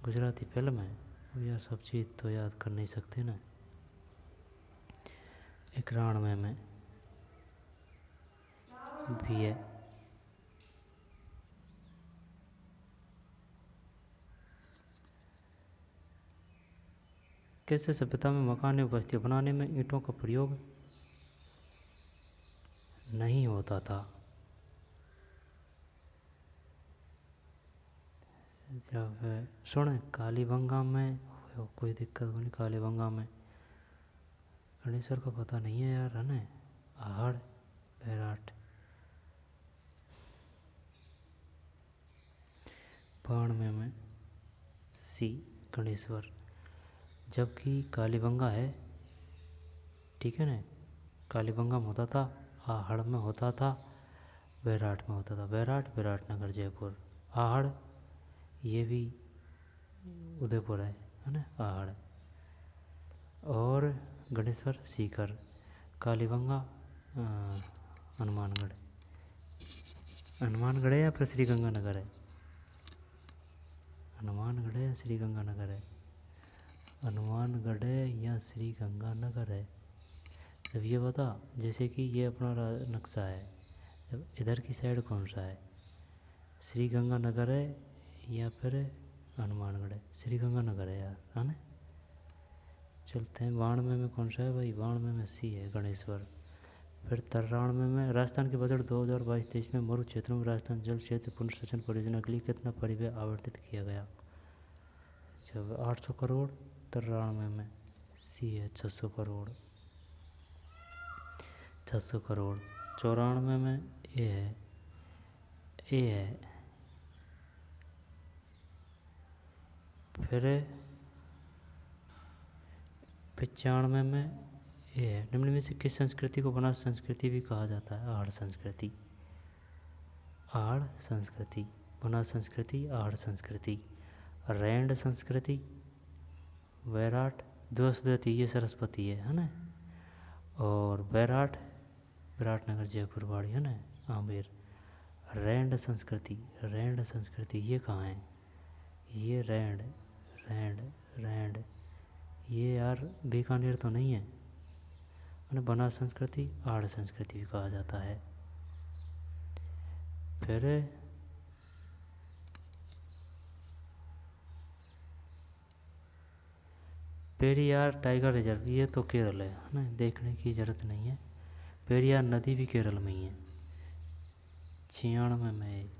गुजराती फिल्म है। अब यार सब चीज़ तो याद कर नहीं सकते ना। 91 में भी है। कैसे सभ्यता में मकान एवं बस्ती बनाने में ईंटों का प्रयोग नहीं होता था? जब सुन कालीबंगा में कोई दिक्कत नहीं। कालीबंगा में गणेश्वर का पता नहीं है यार, है ना? आहड़, बैराट। 92 में सी गणेश्वर। जबकि कालीबंगा है, ठीक है ना, कालीबंगा में होता था, आहड़ में होता था, बैराट में होता था। बैराट विराटनगर जयपुर। आहड़ ये भी उदयपुर है ना, आहड़। और गणेश्वर सीकर। कालीबंगा हनुमानगढ़। हनुमानगढ़ है या फिर श्री गंगानगर है? हनुमानगढ़ है या श्री गंगानगर है? हनुमानगढ़ है या श्री गंगानगर है? जब ये बता, जैसे कि ये अपना नक्शा है, जब इधर की साइड कौन सा है? श्री गंगानगर है या फिर हनुमानगढ़ है? श्री गंगानगर है यार, है ना? चलते हैं। 92 में कौन सा है भाई? 92 में सी है गणेश्वर। फिर 93 में राजस्थान के बजट 2022-23 में मरु क्षेत्रों में राजस्थान जल क्षेत्र पुनर्संचयन परियोजना के लिए कितना परिव्यय आवंटित किया गया? जब 800 करोड़। 93 में सी है 600 करोड़। 600 करोड़। 94 में ए है, ए है। फिर 95 में ये है। निम्न में से किस संस्कृति को बनास संस्कृति भी कहा जाता है? आहड़ संस्कृति। आहड़ संस्कृति, बनास संस्कृति, आहड़ संस्कृति। रैंड संस्कृति, बैराट, द्वसदती ये सरस्वती है ना? और बैराट विराटनगर जयपुर वाड़ी है ना, आमेर। रैंड संस्कृति, रैंड संस्कृति ये कहाँ है? ये रैंड, रैंड, रैंड ये यार बीकानेर तो नहीं है। बनास संस्कृति, आहड़ संस्कृति भी कहा जाता है। फिर पेरियार टाइगर रिजर्व, ये तो केरल है ना, देखने की ज़रूरत नहीं है। पेरियार नदी भी केरल में ही है। 96 में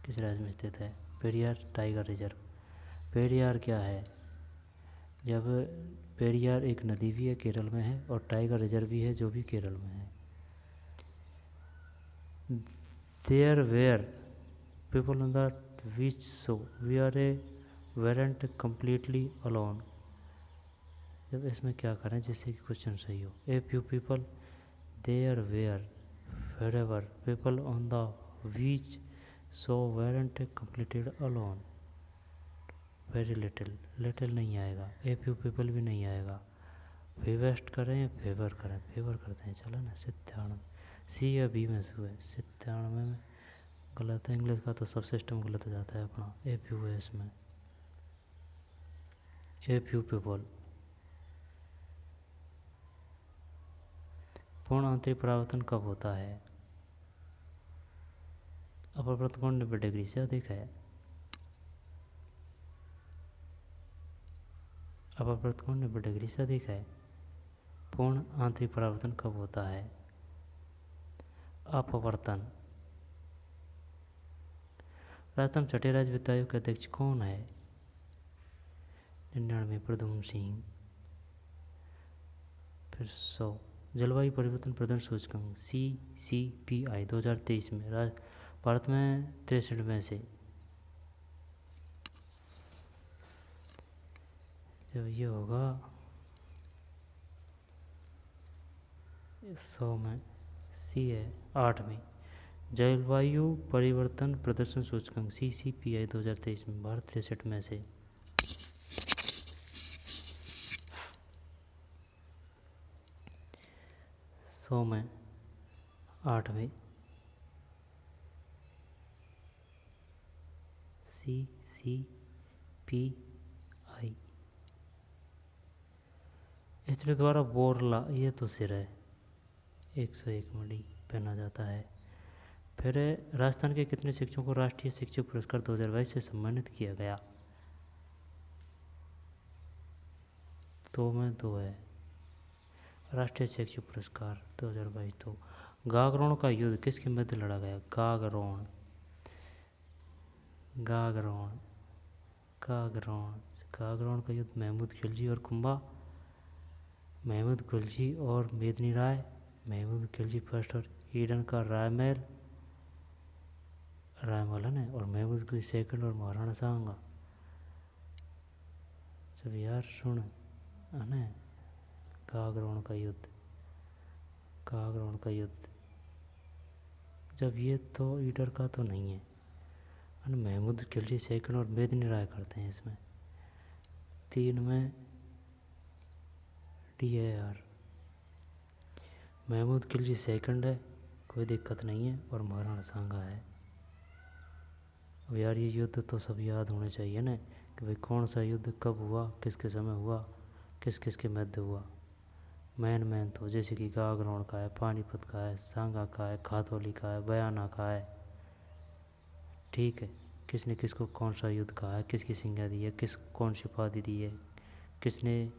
किस राज्य में स्थित है? Periyar tiger reserve. पेरियार क्या है? जब पेरियार एक नदी भी है, केरल में है, और टाइगर रिजर्व भी है जो भी केरल में है। There were people on the beach so we are a weren't completely alone. जब इसमें क्या करें जिससे कि क्वेश्चन सही हो। A few people there were wherever people on the beach so weren't completed alone। very little, little नहीं आएगा, a few people भी नहीं आएगा। फेवेस्ट करें या फेवर करें? फेवर करते हैं, चलो ना। 97 सी या बी में से हुए? 97 में गलत है। इंग्लिश का तो सब सिस्टम गलत हो जाता है अपना। ए फ्यू है इसमें, ए फ्यू पीपल। पूर्ण आंतरिक परावर्तन कब होता है? अपवर्तन कोण 90 डिग्री से अधिक है। अपवर्तन कोण 90 डिग्री से अधिक है। पूर्ण आंतरिक परावर्तन कब होता है? अपवर्तन। राजस्थान छठे राज्य वित्त आयोग के अध्यक्ष कौन है? 99 प्रद्युम्न सिंह। फिर 100 जलवायु परिवर्तन प्रदर्शन सूचकांक CCPI 2023 में भारत में 63 में से जब ये होगा 100 में, सी है 8 में। जलवायु परिवर्तन प्रदर्शन सूचकांक CCPI 2023 में भारत 63 में से 100 में 8वें। CCPI। इसके द्वारा बोरला, ये तो सिर है, 101 मणि पहना जाता है। फिर राजस्थान के कितने शिक्षकों को राष्ट्रीय शिक्षक पुरस्कार 2022 से सम्मानित किया गया? 2 में 2 है। राष्ट्रीय शिक्षक पुरस्कार 2022। तो गागरोन का युद्ध किसके मध्य लड़ा गया? गागरोन, गागरोन, गागरोन। गागरोन का युद्ध महमूद खिलजी और कुंभा, महमूद खिलजी और मेदिनी राय, महमूद खिलजी फर्स्ट और ईडन का रायमल, रायमल है ना, और महमूद खिलजी सेकंड और महाराणा सांगा। सब यार सुन है ना, गागरोन का युद्ध, गागरोन का युद्ध। जब ये तो ईडर का तो नहीं है, महमूद खिलजी सेकंड और मेदिनी राय करते हैं इसमें। 3 में डी है यार। महमूद खिलजी सेकंड है, कोई दिक्कत नहीं है, और महाराणा सांगा है। अब यार ये युद्ध तो सब याद होने चाहिए ना, कि भाई कौन सा युद्ध कब हुआ, किसके समय हुआ, किस किस के मध्य हुआ। मैन तो जैसे कि गागरोन का है, पानीपत का है, सांगा का है, खातौली का है, बयाना का है। ठीक है, किसने किसको कौन सा युद्ध कहा है, किसकी संज्ञा दी है, किस कौन सी उपाधि दी है, किसने,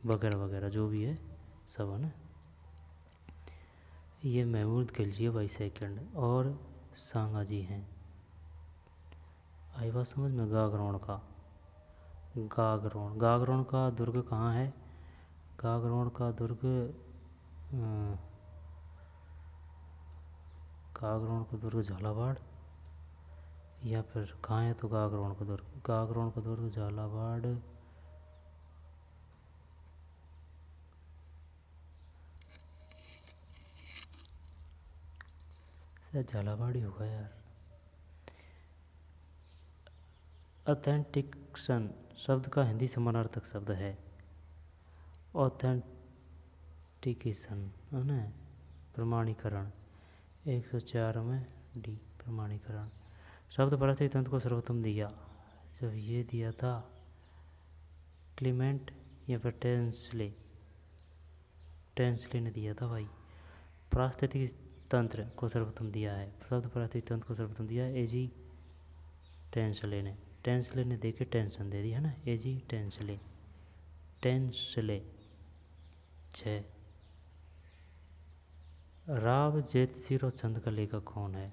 वगैरह वगैरह जो भी है सब, है ना। ये महमूद खिलजी है भाई सेकंड, और सांगा जी हैं। आई बात समझ में? गागरोन का, गागरोन, गागरोन का दुर्ग कहाँ है? गागरोन का दुर्ग, गागरोन का दुर्ग झालावाड़, या फिर कहाँ है? तो गागरोन का दुर्ग, गागरोन का दुर्ग झालावाड़, शायद झालावाड़ ही होगा यार। ऑथेंटिकेशन शब्द का हिंदी समानार्थक शब्द है ऑथेंटिकेशन, है ना, प्रमाणीकरण। 104 में डी, प्रमाणीकरण। शब्द पारिस्थितिक तंत्र को सर्वोत्तम दिया, जब ये दिया था क्लीमेंट या फिर टेंसले, टेंसले ने दिया था भाई। पारिस्थितिक तंत्र को सर्वोत्तम दिया है, शब्द पारिस्थितिक तंत्र को सर्वोत्तम दिया है एजी टेंसले ने। टेंसले ने देखे टेंशन दे दी, है ना, एजी टेंसले, टेंसले। 6 राव जेतसिरो छंद का लेखक कौन है?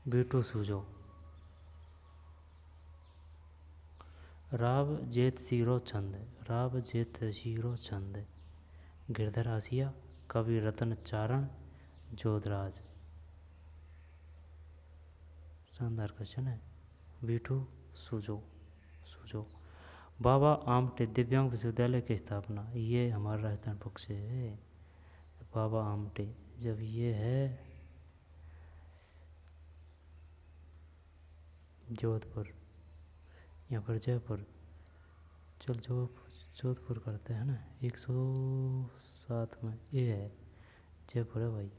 बीटू सूजो। राव जेत सीरो छंद, राव जेत सीरो छंद, गिरधर आसिया कवि रतन चारण जोधराज। शानदार क्वेश्चन है। बीटू सूजो सूजो। बाबा आमटे दिव्यांग विश्वविद्यालय की स्थापना, ये हमारा राजस्थान पक्ष से है। बाबा आमटे, जब ये है जोधपुर या फिर जयपुर, चल जोधपुर करते हैं ना, 107 में ये है, जयपुर है भाई।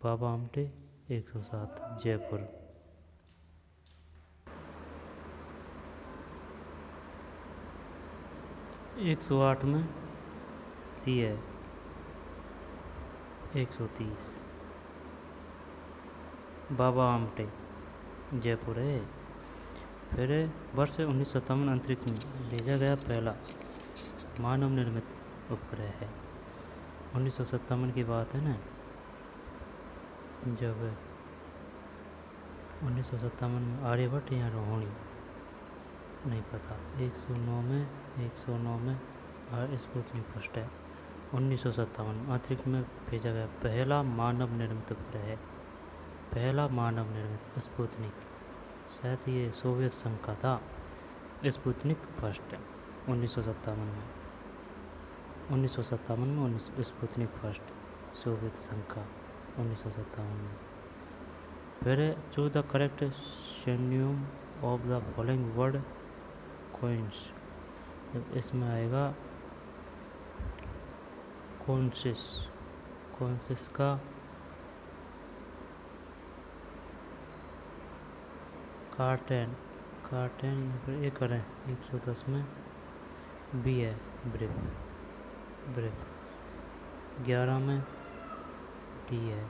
बाबा आमटे 107 जयपुर। 108 में सी है। 130 बाबा आमटे जयपुर है। फिर वर्ष 1957 अंतरिक्ष में भेजा गया पहला मानव निर्मित उपग्रह है। 1957 की बात है ना, जब 1957 में आर्यभट्ट या रोहिणी, नहीं पता। 109 में स्पुतनिक फर्स्ट है। 1957 अंतरिक्ष में भेजा गया पहला मानव निर्मित उपग्रह है। पहला मानव निर्मित स्पुतनिक, शायद ये सोवियत संघ का था। स्पुतनिक फर्स्ट 1957 में, 1957 में स्पुतनिक फर्स्ट सोवियत संघ का 1957 में। फिर choose the correct synonym of the following word coins, इसमें आएगा कॉन्सिस, कॉन्सिस का कार्टेन, कार्टेन या फिर ये करें 110 में बी है ब्रिफ, ब्रिफ। 11 में डी है।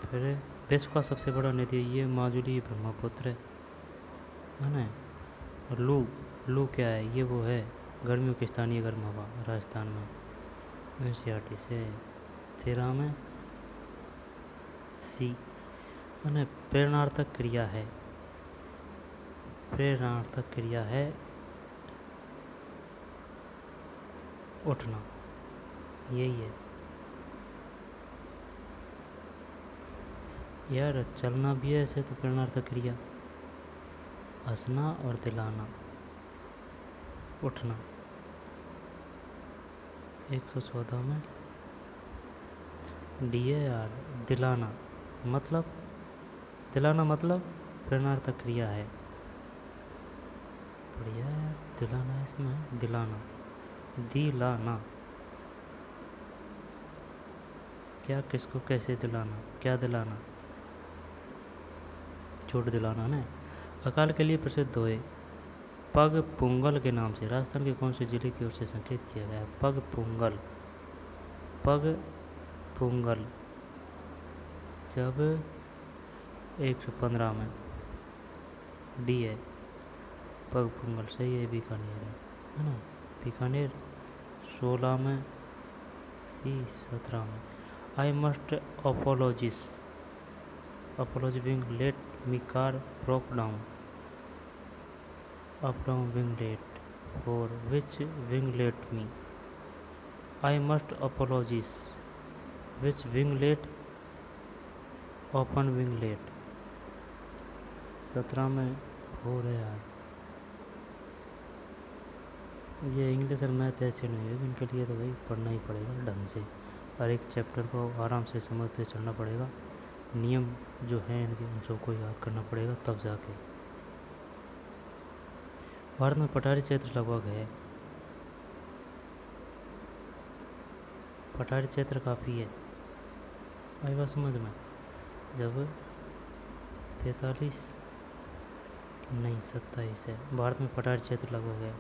फिर विश्व का सबसे बड़ा नदी, ये माजुली ब्रह्मपुत्र है ना। और लू क्या है, ये वो है गर्मियों की स्थानीय गर्म हवा राजस्थान में, NCERT से। 13 में सी है, प्रेरणार्थक क्रिया है, प्रेरणार्थक क्रिया है उठना, यही है यार। चलना भी है ऐसे तो प्रेरणार्थक क्रिया, हंसना और दिलाना, उठना। 114 में डी है यार, दिलाना मतलब, दिलाना मतलब प्रेरणार्थक क्रिया है। बढ़िया यार, दिलाना इसमें, दिलाना, दिलाना क्या, किसको कैसे दिलाना, क्या दिलाना, चोट दिलाना ना। अकाल के लिए प्रसिद्ध हुए पग पुंगल के नाम से राजस्थान के कौन से जिले की ओर से संकेत किया गया है? पग पुंगल, पग पुंगल जब 115 में डी है, पग पुंगल सही है। बीकानेर है ना, बीकानेर। 16 में सी। 17 में I must apologies, apology being late me car broke down, up down being late for which winglet me, I must apologize, which winglet, open winglet। 17 में हो रहा है। ये इंग्लिश और मैथ ऐसे नहीं है, इनके लिए तो भाई पढ़ना ही पड़ेगा ढंग से, हर एक चैप्टर को आराम से समझते चलना पड़ेगा। नियम जो हैं इनके उन सबको याद करना पड़ेगा, तब जाके। भारत में पठारी क्षेत्र लगभग है, पठारी क्षेत्र काफ़ी है, आई बात समझ में। जब 43 नहीं 27 है, भारत में पठारी क्षेत्र लगभग है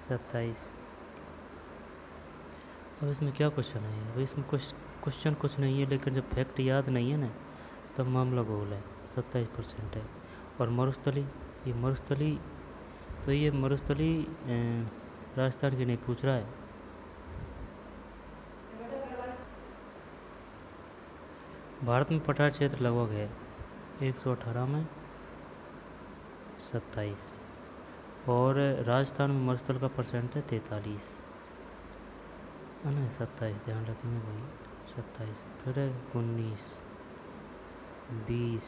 27। अब इसमें क्या क्वेश्चन है? अब इसमें क्वेश्चन कुछ नहीं है, लेकिन जब फैक्ट याद नहीं है ना तब मामला गोल है। 27% है। और मरुस्थली, ये मरुस्थली, तो ये मरुस्थली राजस्थान की नहीं पूछ रहा है। भारत में पठार क्षेत्र लगभग है 118 में 27, और राजस्थान में मरुस्थल का परसेंट है 43, है ना। 27 ध्यान रखेंगे भाई, 27, फिर 19, 20,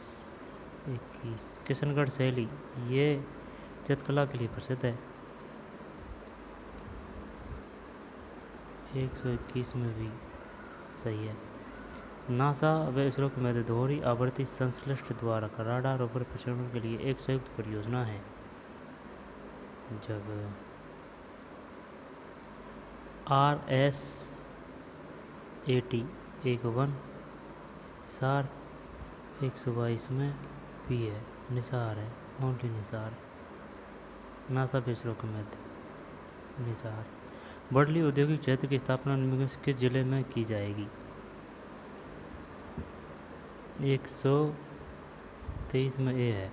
21। किशनगढ़ शैली ये चित्रकला के लिए प्रसिद्ध है। 121 में भी सही है। नासा व इसरो के मध्य दोहरी आवृत्ति संश्लिष्ट द्वारा राडार रोवर प्रक्षेपण के लिए एक संयुक्त परियोजना है। जब RS-80 एक वन निसार 122 में भी है, निसार है, ओनली निसार। नासा व इसरो के मध्य निसार। बर्डली औद्योगिक क्षेत्र की स्थापना निम्न किस जिले में की जाएगी? 123 में ए है।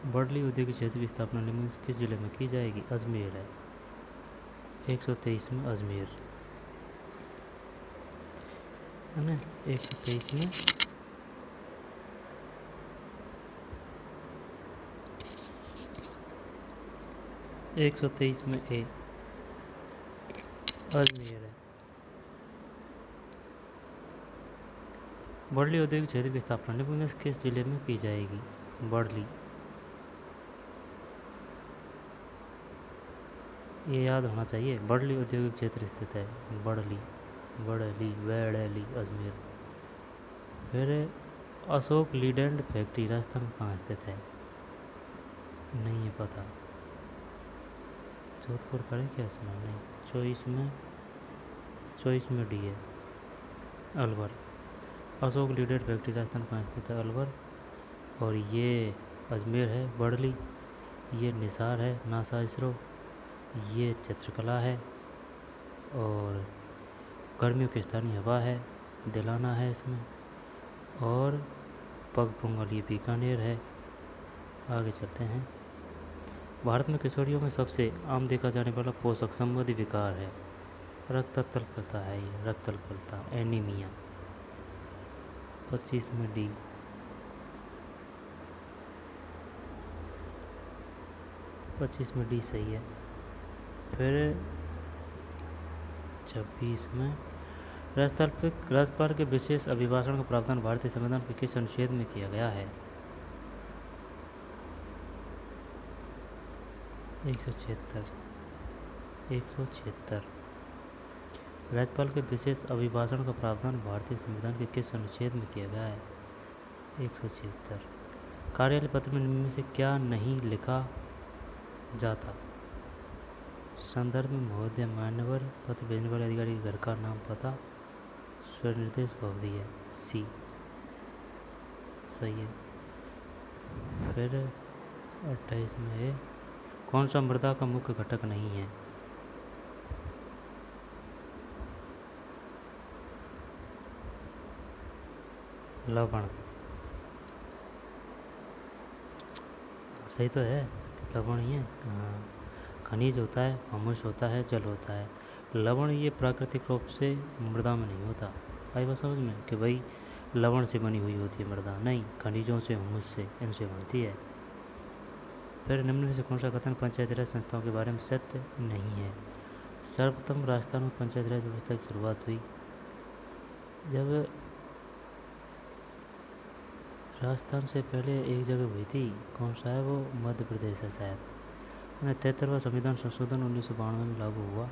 बर्डली औद्योगिक क्षेत्र की स्थापना निम्न किस जिले में की जाएगी? अजमेर है। 123 में अजमेर, है ना। 123 में ए अजमेर है। बर्डली औद्योगिक क्षेत्र की स्थापना निम्न किस जिले में की जाएगी? बर्डली, ये याद होना चाहिए। बर्डली औद्योगिक क्षेत्र स्थित है, बर्डली, वेड़ली अजमेर। फिर अशोक लीलैंड फैक्ट्री राजस्थान में कहाँ स्थित है? नहीं है पता। जोधपुर करें क्या इसमें? नहीं। 24 में डी है, अलवर। अशोक लीलैंड फैक्ट्री राजस्थान कहाँ स्थित है? अलवर। और ये अजमेर है बर्डली, ये निसार है नासा इसरो, ये चित्रकला है, और गर्मियों की स्थानीय हवा है दिलाना है इसमें, और पगपुंगल ये बीकानेर है। आगे चलते हैं। भारत में किशोरियों में सबसे आम देखा जाने वाला पोषक संबंधी विकार है रक्तअल्पता है, ये रक्तअल्पता, एनीमिया। 25 में डी। 25 में डी सही है। फिर 26 में राज्यपाल के विशेष अभिभाषण का प्रावधान भारतीय संविधान के किस अनुच्छेद में किया गया है? 176। राज्यपाल के विशेष अभिभाषण का प्रावधान भारतीय संविधान के किस अनुच्छेद में किया गया है? 176। कार्यालय पत्र में निम्न में से क्या नहीं लिखा जाता? संदर्भ में महोदय, मान्यवर, पत्र भेजने वाले अधिकारी के घर का नाम, पता, स्वनिर्देश अवधि है, सी सही है। फिर 28 में है, कौन सा मृदा का मुख्य घटक नहीं है? लवण, सही तो है, लवण ही है। खनिज होता है, हुमस होता है, जल होता है। लवण ये प्राकृतिक रूप से मृदा में नहीं होता। आई बात समझ में कि भाई लवण से बनी हुई होती है मृदा, नहीं, खनिजों से, हुमस से, इनसे बनती है। फिर निम्न में से कौन सा कथन पंचायती राज संस्थाओं के बारे में सत्य नहीं है? सर्वप्रथम राजस्थान में पंचायती राज व्यवस्था की शुरुआत हुई जब राजस्थान से पहले एक जगह हुई थी, कौन सा है वो? मध्य प्रदेश है शायद। 73वां संविधान संशोधन 1992 में लागू हुआ।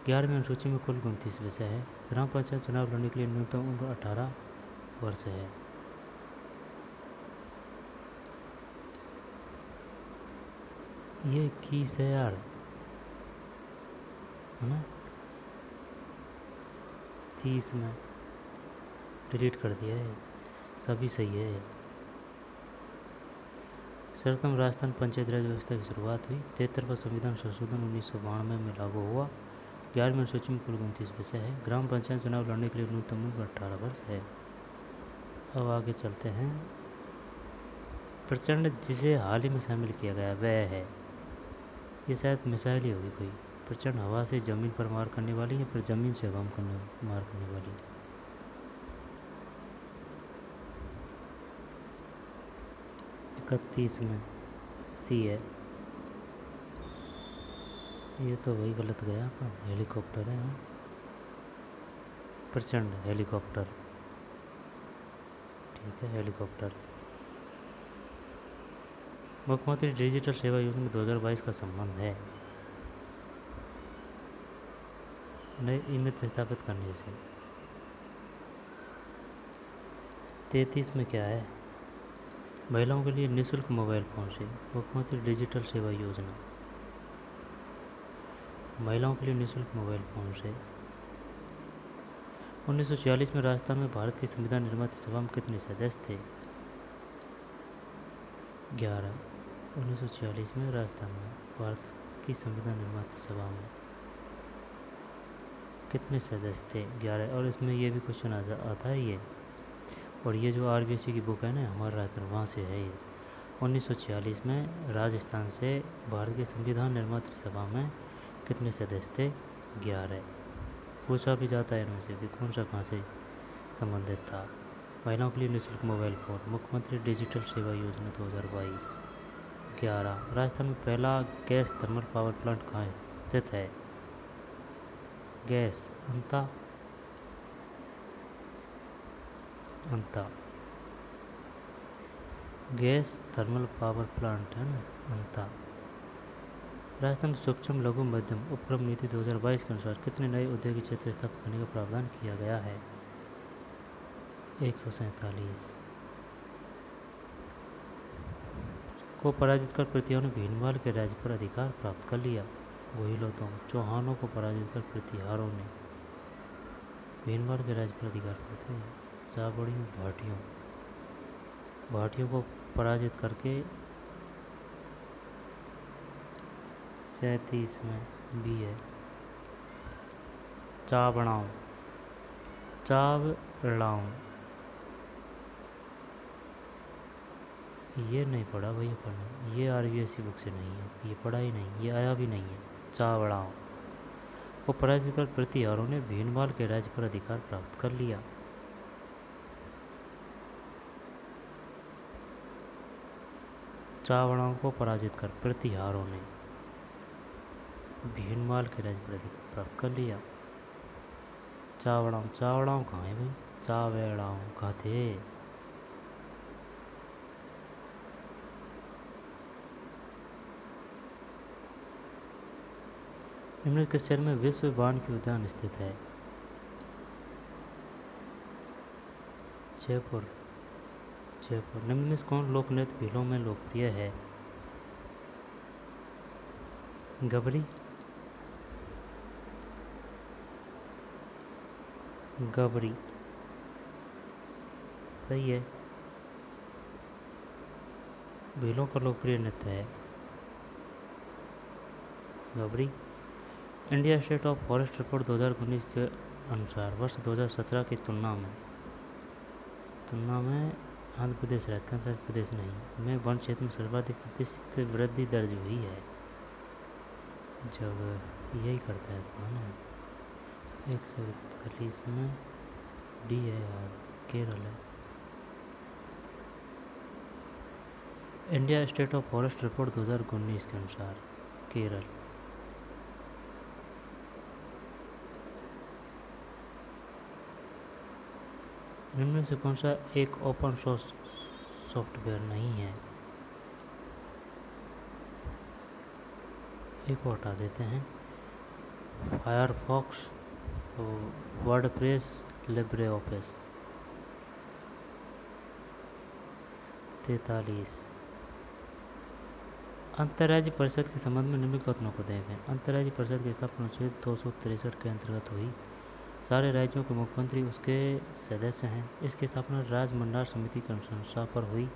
11वीं अनुसूची में कुल 29 विषय है। ग्राम पंचायत चुनाव लड़ने के लिए न्यूनतम उम्र 18 वर्ष है। ये 21 है यार, है ना। 30 में डिलीट कर दिया है, सभी सही है। सर्वप्रथम राजस्थान पंचायत राज व्यवस्था की शुरुआत हुई। 73वां संविधान संशोधन 1992 में लागू हुआ। 11वीं अनुसूची में कुल 29 विषय है। ग्राम पंचायत चुनाव लड़ने के लिए न्यूनतम उम्र 18 वर्ष है। अब आगे चलते हैं। प्रचंड जिसे हाल ही में शामिल किया गया वह है, ये शायद मिसाइल ही होगी कोई। प्रचंड हवा से ज़मीन पर मार करने वाली या फिर ज़मीन से हवा में मार करने वाली? 31 में सी है। ये तो वही गलत गया आपका, हेलीकॉप्टर है। प्रचंड हेलीकॉप्टर, ठीक है हेलीकॉप्टर। मुख्यमंत्री डिजिटल सेवा योजना 2022 का संबंध है नए ईमेल स्थापित करने से। 33 में क्या है, महिलाओं के लिए निःशुल्क मोबाइल फ़ोन से मुख्यमंत्री डिजिटल सेवा योजना। महिलाओं के लिए निःशुल्क मोबाइल फ़ोन से। 1946 में राजस्थान में भारत की संविधान निर्माता सभा में कितने सदस्य थे? 11। 1946 में राजस्थान में भारत की संविधान निर्माता सभा में कितने सदस्य थे? 11। और इसमें ये भी क्वेश्चन आता है ये, और ये जो आरबीएससी की बुक है ना हमारा राजस्थान, वहाँ से है ये। 1946 में राजस्थान से भारत के संविधान निर्माता सभा में कितने सदस्य थे? 11। पूछा भी जाता है इनमें से कि कौन सा कहाँ से संबंधित था। महिलाओं के लिए निःशुल्क मोबाइल फ़ोन, मुख्यमंत्री डिजिटल सेवा योजना 2022। 11। राजस्थान में पहला गैस थर्मल पावर प्लांट कहाँ स्थित है? गैस अंता गैस थर्मल पावर प्लांट है ना, अंता। राजस्थान में सूक्ष्म लघु मध्यम उपक्रम नीति 2022 के अनुसार कितने नए औद्योगिक क्षेत्र स्थापित करने का प्रावधान किया गया है? 147 को पराजित कर प्रतिहारों ने भीनमाल के राज्य पर अधिकार प्राप्त कर लिया। वही लोगों चौहानों को पराजित कर प्रतिहारों ने भीनमाल के राज्य पर अधिकार प्राप्त किया। चावड़ियों भाटियों को पराजित करके 37 में भी है। चावड़ाओं ये नहीं पढ़ा भाई अपन ने, ये आरबीएससी बुक से नहीं है, ये पढ़ा ही नहीं, ये आया भी नहीं है। चावड़ाओं को पराजित कर प्रतिहारों ने भीनमाल के राज्य पर अधिकार प्राप्त कर लिया। चावड़ाओं को पराजित कर प्रतिहारों ने भीनमाल के राज्य पर अधिकार प्राप्त कर लिया। चावड़ाओं कहाँ है भाई? चावेड़ाओं कहाँ थे? निम्नलिखित किस शहर में विश्व वानिकी उद्यान स्थित है? जयपुर। निम्न में कौन लोक नृत्य भीलों में लोकप्रिय है? गबरी सही है, भीलों का लोकप्रिय नृत्य है Gabri. India state of forest report 2019 के अनुसार वर्ष 2017 की तुलना में आंध्र प्रदेश राजस्थान प्रदेश नहीं में वन क्षेत्र में सर्वाधिक प्रतिशत वृद्धि दर्ज हुई है। जब यही करता है ना 141 में डी है यार, केरल है। India state of forest report 2019 के अनुसार केरल। इनमें से कौन सा एक ओपन सोर्स सॉफ्टवेयर नहीं है? एक को हटा देते हैं, फायरफॉक्स, वर्डप्रेस, लिब्रे ऑफिस। 43 अंतर्राज्यीय परिषद के संबंध में निम्नलिखित कथनों को देखें। अंतर्राज्यीय परिषद की स्थापना अनुच्छेद 263 के अंतर्गत हुई। सारे राज्यों के मुख्यमंत्री उसके सदस्य हैं। इसकी स्थापना राज्य मंडार समिति की अनुशंसा पर हुई।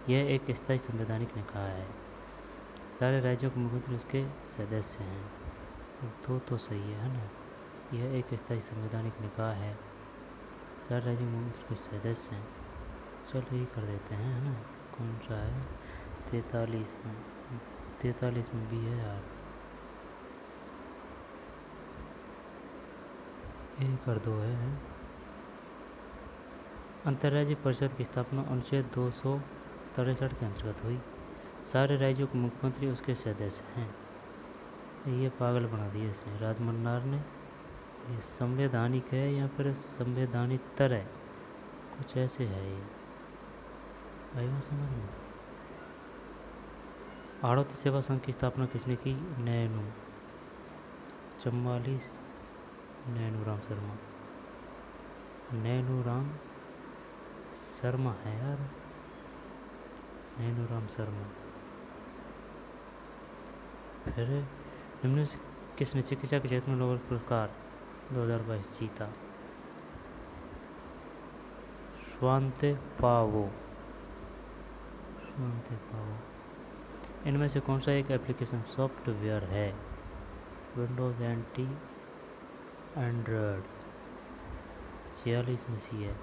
यह एक स्थायी संवैधानिक निकाय है। सारे राज्यों के मुख्यमंत्री उसके सदस्य हैं। तो सही है ना, यह एक स्थायी संवैधानिक निकाय है। सारे राज्यों के मुख्यमंत्री उसके सदस्य हैं। चलो यही कर देते हैं, है ना। कौन सा है? 43 में भी है यार, यही कर दो है। अंतर्राज्यीय परिषद की स्थापना अनुच्छेद 200 63 के अंतर्गत हुई। सारे राज्यों के मुख्यमंत्री उसके सदस्य हैं। ये पागल बना दिया इसने, राजमन्नार ने। ये संवैधानिक है या फिर संवैधानितर है, कुछ ऐसे है ये। आई बात समझ में। आड़त सेवा संघ की स्थापना किसने की? नैनू 44 नैनूराम शर्मा। नैनूराम शर्मा है यार, नैनूराम शर्मा। फिर निम्न से किसने चिकित्सा के क्षेत्र में नोबेल पुरस्कार 2022 जीता? स्वांते पावो। इनमें से कौन सा एक एप्लीकेशन सॉफ्टवेयर है? विंडोज एंटी एंड्रॉयड 46 में सी है।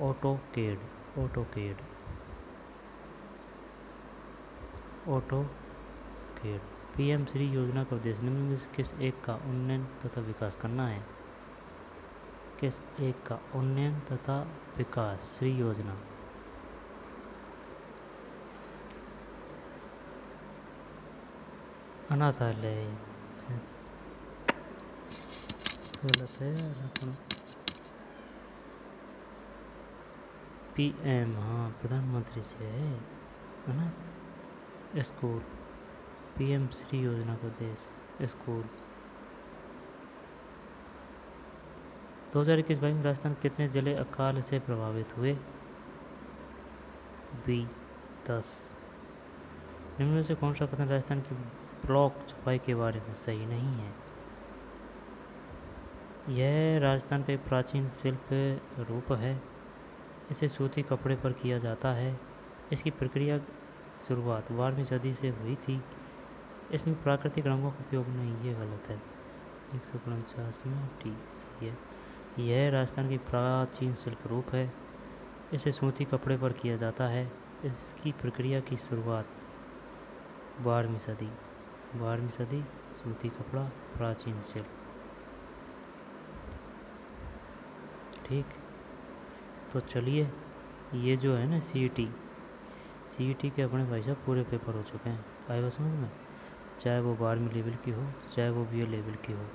ऑटोकेड पीएम श्री योजना का उद्देश्य निम्न में से किस एक का उन्नयन तथा विकास करना है? किस एक का उन्नयन तथा विकास? श्री योजना। अनाथालय गलत है यार। पीएम, हाँ प्रधानमंत्री से है ना। स्कूल, पीएम श्री योजना का उद्देश्य स्कूल। 2021 में राजस्थान कितने जिले अकाल से प्रभावित हुए? 10। निम्न में से कौन सा कथन राजस्थान की ब्लॉक छपाई के बारे में सही नहीं है? यह राजस्थान का एक प्राचीन शिल्प रूप है। इसे सूती कपड़े पर किया जाता है। इसकी प्रक्रिया शुरुआत 12वीं सदी से हुई थी। इसमें प्राकृतिक रंगों का उपयोग नहीं, ये गलत है। 149 में टी सही है। यह राजस्थान की प्राचीन शिल्प रूप है। इसे सूती कपड़े पर किया जाता है। इसकी प्रक्रिया की शुरुआत 12वीं सदी। सूती कपड़ा प्राचीन शिल्प। ठीक, तो चलिए, ये जो है ना सीईटी के अपने भाई साहब पूरे पेपर हो चुके हैं। आए बात समझ में। चाहे वो 12वीं लेवल की हो, चाहे वो बीए लेवल की हो।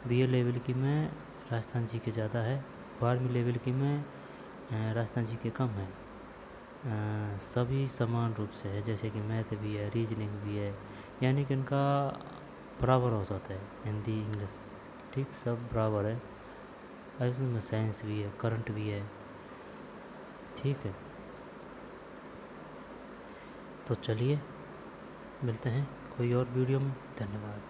बीए लेवल की में राजस्थान जी के ज़्यादा है, 12वीं लेवल की में राजस्थान जी के कम है। सभी समान रूप से है, जैसे कि मैथ भी है, रीजनिंग भी है, यानी कि इनका बराबर हो जाता है। हिंदी, इंग्लिश, ठीक, सब बराबर है। ऐसे में साइंस भी है, करंट भी है। ठीक है, तो चलिए मिलते हैं कोई और वीडियो में। धन्यवाद।